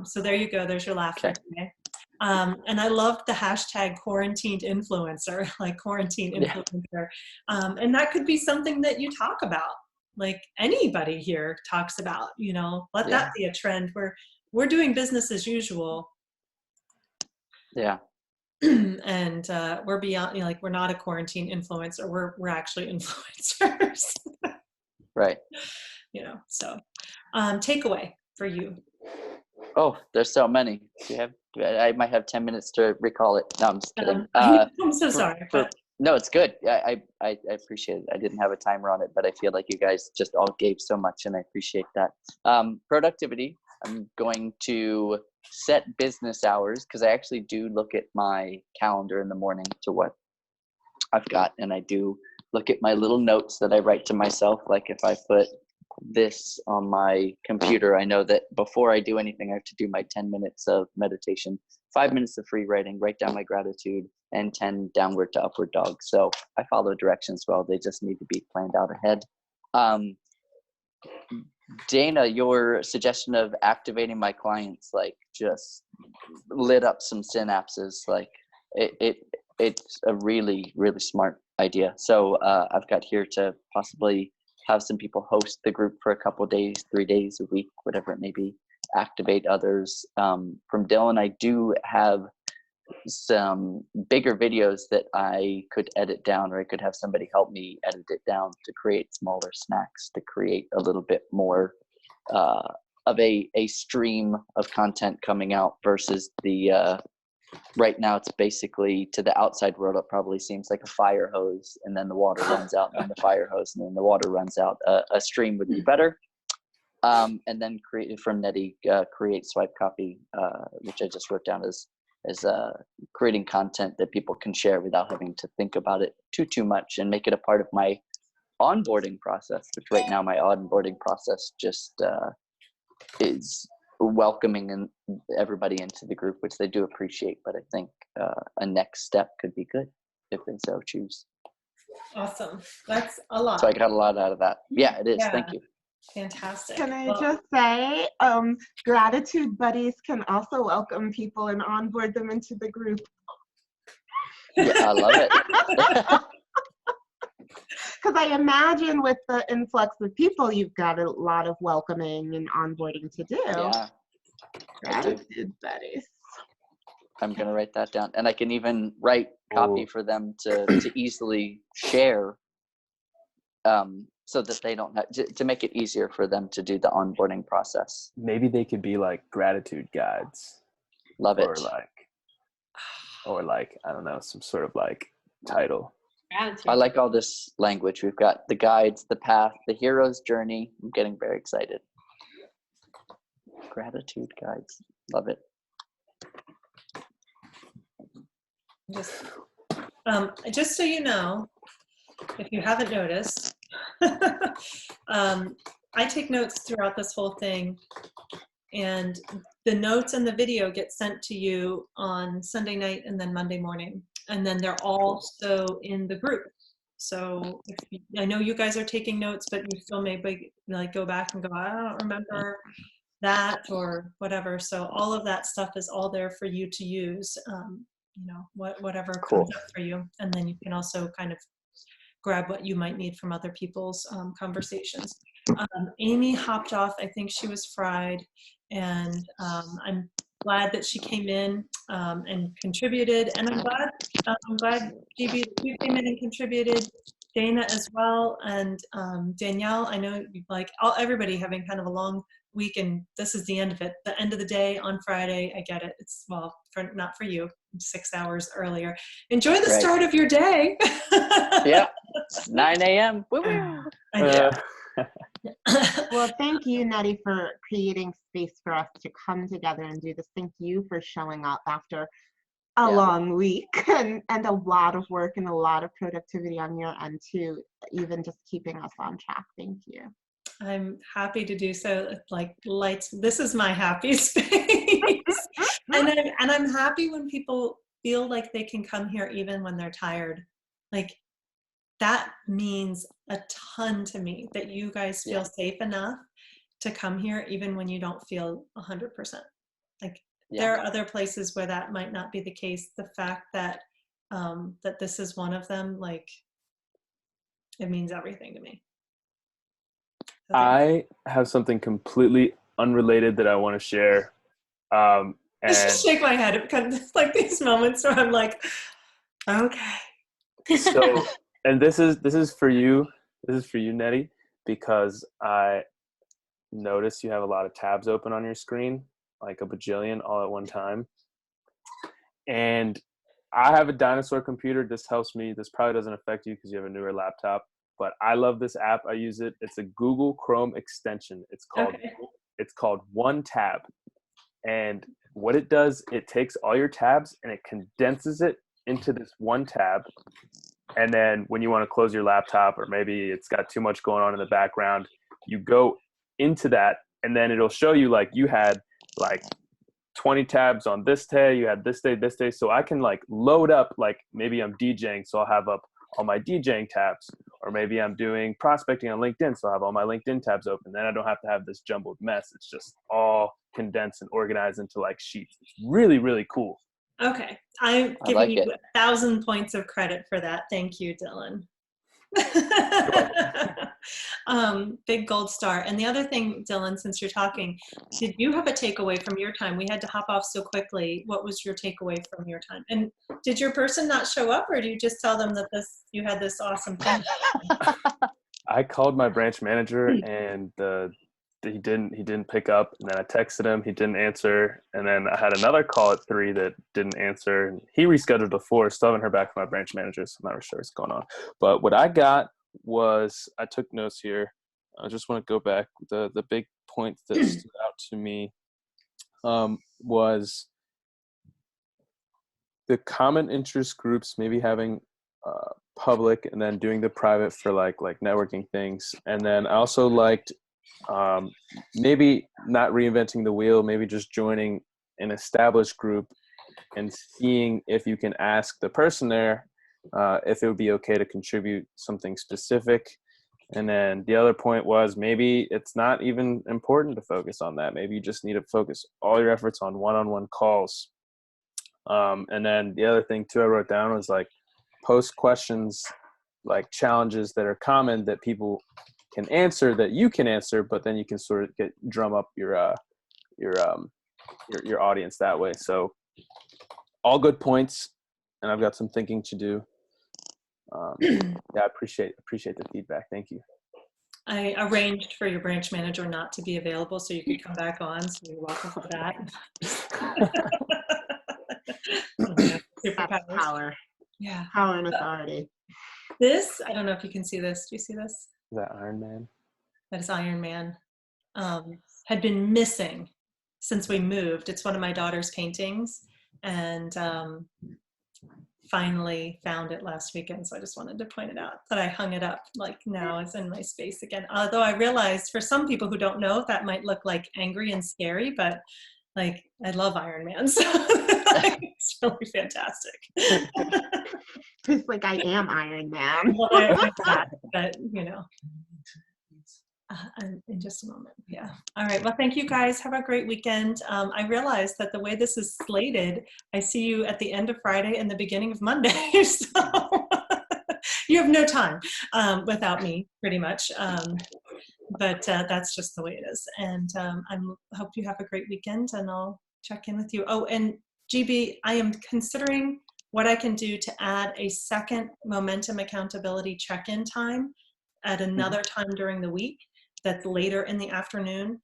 So there you go, there's your laugh for today. And I loved the hashtag quarantined influencer, like quarantine influencer. And that could be something that you talk about, like anybody here talks about, you know, let that be a trend where we're doing business as usual. And we're beyond, you know, like we're not a quarantine influencer, we're actually influencers. You know, so takeaway for you. Oh, there's so many. I might have 10 minutes to recall it. No, I'm just kidding. I'm so sorry. No, it's good. I appreciate it. I didn't have a timer on it, but I feel like you guys just all gave so much, and I appreciate that. Productivity. I'm going to set business hours because I actually do look at my calendar in the morning to what I've got, and I do look at my little notes that I write to myself. Like if I put this on my computer, I know that before I do anything, I have to do my 10 minutes of meditation, 5 minutes of free writing, write down my gratitude, and 10 downward to upward dog. So I follow directions well. They just need to be planned out ahead. Dana, your suggestion of activating my clients, like, just lit up some synapses. Like, it's a really, really smart idea. So I've got here to possibly have some people host the group for a couple days, 3 days a week, whatever it may be, activate others. From Dylan, I do have some bigger videos that I could edit down, or I could have somebody help me edit it down to create smaller snacks, to create a little bit more of a stream of content coming out versus the right now it's basically, to the outside world, it probably seems like a fire hose, and then the water runs out, and then the fire hose, and then the water runs out. A stream would be better. And then create from Nettie, create swipe copy, which I just wrote down as creating content that people can share without having to think about it too much, and make it a part of my onboarding process, which right now my onboarding process just is welcoming everybody into the group, which they do appreciate. But I think a next step could be good if they so choose. Awesome. That's a lot. So I got a lot out of that. Yeah, it is. Yeah. Thank you. Fantastic. Can I just say, gratitude buddies can also welcome people and onboard them into the group. Yeah, I love it. Because I imagine with the influx of people, you've got a lot of welcoming and onboarding to do. Yeah. Gratitude buddies. I'm going to write that down. And I can even write copy for them to easily share, so that they don't have to make it easier for them to do the onboarding process. Maybe they could be like gratitude guides. Love it. Or like, I don't know, some sort of like title. Gratitude. I like all this language. We've got the guides, the path, the hero's journey. I'm getting very excited. Gratitude guides. Love it. Just so you know, if you haven't noticed, I take notes throughout this whole thing, and the notes and the video get sent to you on Sunday night and then Monday morning, and then they're also in the group. So I know you guys are taking notes, but you still may like go back and go, I don't remember that or whatever. So all of that stuff is all there for you to use, whatever comes up for you. And then you can also kind of grab what you might need from other people's conversations. Amy hopped off. I think she was fried, and I'm glad that she came in and contributed. And I'm glad GB, that you came in and contributed. Dana as well, and Danielle. I know everybody having kind of a long week, and this is the end of it. The end of the day on Friday. I get it. It's not for you. 6 hours earlier. Enjoy the start of your day. Yeah, 9 a.m. Well, thank you, Nettie, for creating space for us to come together and do this. Thank you for showing up after a long week and a lot of work and a lot of productivity on your end too, even just keeping us on track. Thank you. I'm happy to do so. Like lights, this is my happy space. and I'm happy when people feel like they can come here even when they're tired. Like, that means a ton to me, that you guys feel safe enough to come here even when you don't feel 100%. Like, there are other places where that might not be the case. The fact that that this is one of them, like, it means everything to me. So I have something completely unrelated that I want to share. I just shake my head. It kind of like these moments where I'm like, okay. So, and this is for you. This is for you, Nettie, because I notice you have a lot of tabs open on your screen, like a bajillion all at one time. And I have a dinosaur computer. This helps me. This probably doesn't affect you because you have a newer laptop, but I love this app. I use it. It's a Google Chrome extension. It's called One Tab. And what it does, it takes all your tabs and it condenses it into this one tab. And then when you want to close your laptop, or maybe it's got too much going on in the background, you go into that, and then it'll show you like you had like 20 tabs on this day, you had this day. So I can like load up, like maybe I'm DJing, so I'll have up all my DJing tabs, or maybe I'm doing prospecting on LinkedIn, so I'll have all my LinkedIn tabs open. Then I don't have to have this jumbled mess. It's just all condensed and organized into like sheets. It's really, really cool. Okay. I'm I giving like you it. 1,000 points of credit for that. Thank you, Dylan. Big gold star. And the other thing, Dylan, since you're talking, did you have a takeaway from your time? We had to hop off so quickly. What was your takeaway from your time? And did your person not show up, or do you just tell them that you had this awesome thing? I called my branch manager, and he didn't pick up, and then I texted him, he didn't answer, and then I had another call at 3 that didn't answer, and he rescheduled to 4. Still haven't heard back from my branch manager, so I'm not really sure what's going on. But what I got was, I took notes here. I just want to go back. The big point that stood out to me was the common interest groups, maybe having public and then doing the private for like networking things. And then I also liked maybe not reinventing the wheel, maybe just joining an established group and seeing if you can ask the person there if it would be okay to contribute something specific. And then the other point was, maybe it's not even important to focus on that. Maybe you just need to focus all your efforts on one-on-one calls. And then the other thing too I wrote down was like, post questions, like challenges that are common that people can answer, that you can answer, but then you can sort of drum up your audience that way. So all good points, and I've got some thinking to do. Yeah, I appreciate the feedback. Thank you. I arranged for your branch manager not to be available so you could come back on, so you're welcome for that. That's power. Yeah. Power and authority. This, I don't know if you can see this. Do you see this? Is that Iron Man? That is Iron Man. Had been missing since we moved. It's one of my daughter's paintings, and finally found it last weekend. So I just wanted to point it out, that I hung it up like now it's in my space again. Although I realized for some people who don't know, that might look like angry and scary, but like I love Iron Man, so it's really fantastic. It's like I am Iron Man. Well, there's that, but you know. In just a moment. Yeah. All right. Well, thank you guys. Have a great weekend. I realized that the way this is slated, I see you at the end of Friday and the beginning of Monday. So you have no time without me, pretty much. But that's just the way it is. And I hope you have a great weekend, and I'll check in with you. Oh, and GB, I am considering what I can do to add a second momentum accountability check-in time at another time during the week. That's later in the afternoon.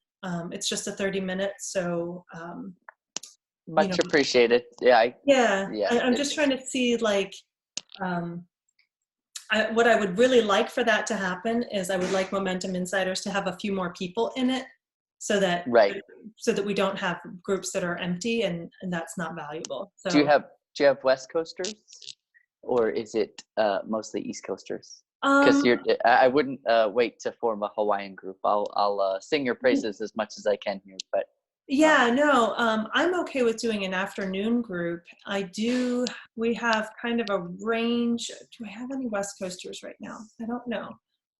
It's just a 30 minutes, so Much appreciated. Yeah. I'm just trying to see like what I would really like for that to happen is I would like Momentum Insiders to have a few more people in it, so that we don't have groups that are empty, and that's not valuable. So do you have West Coasters, or is it mostly East Coasters? Because I wouldn't wait to form a Hawaiian group. I'll sing your praises as much as I can here, but yeah, no, I'm okay with doing an afternoon group. We have kind of a range. Do I have any West Coasters right now? I don't know.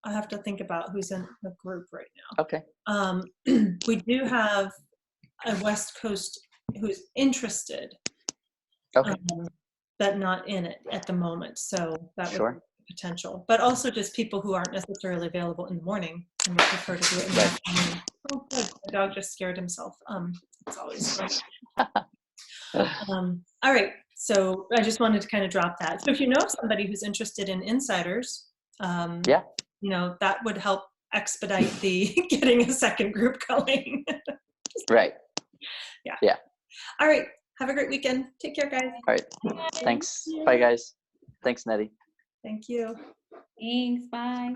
I have to think about who's in the group right now. Okay. We do have a West Coast who's interested, okay, but not in it at the moment. So that would sure. be potential, but also just people who aren't necessarily available in the morning and would prefer to do it in the afternoon. Oh, good. The dog just scared himself. It's always fun. All right. So I just wanted to kind of drop that. So if you know somebody who's interested in insiders, yeah, that would help expedite the getting a second group going. Right. Yeah. All right. Have a great weekend. Take care, guys. All right. Thanks. Bye, guys. Thanks, Nettie. Thank you. Thanks. Bye.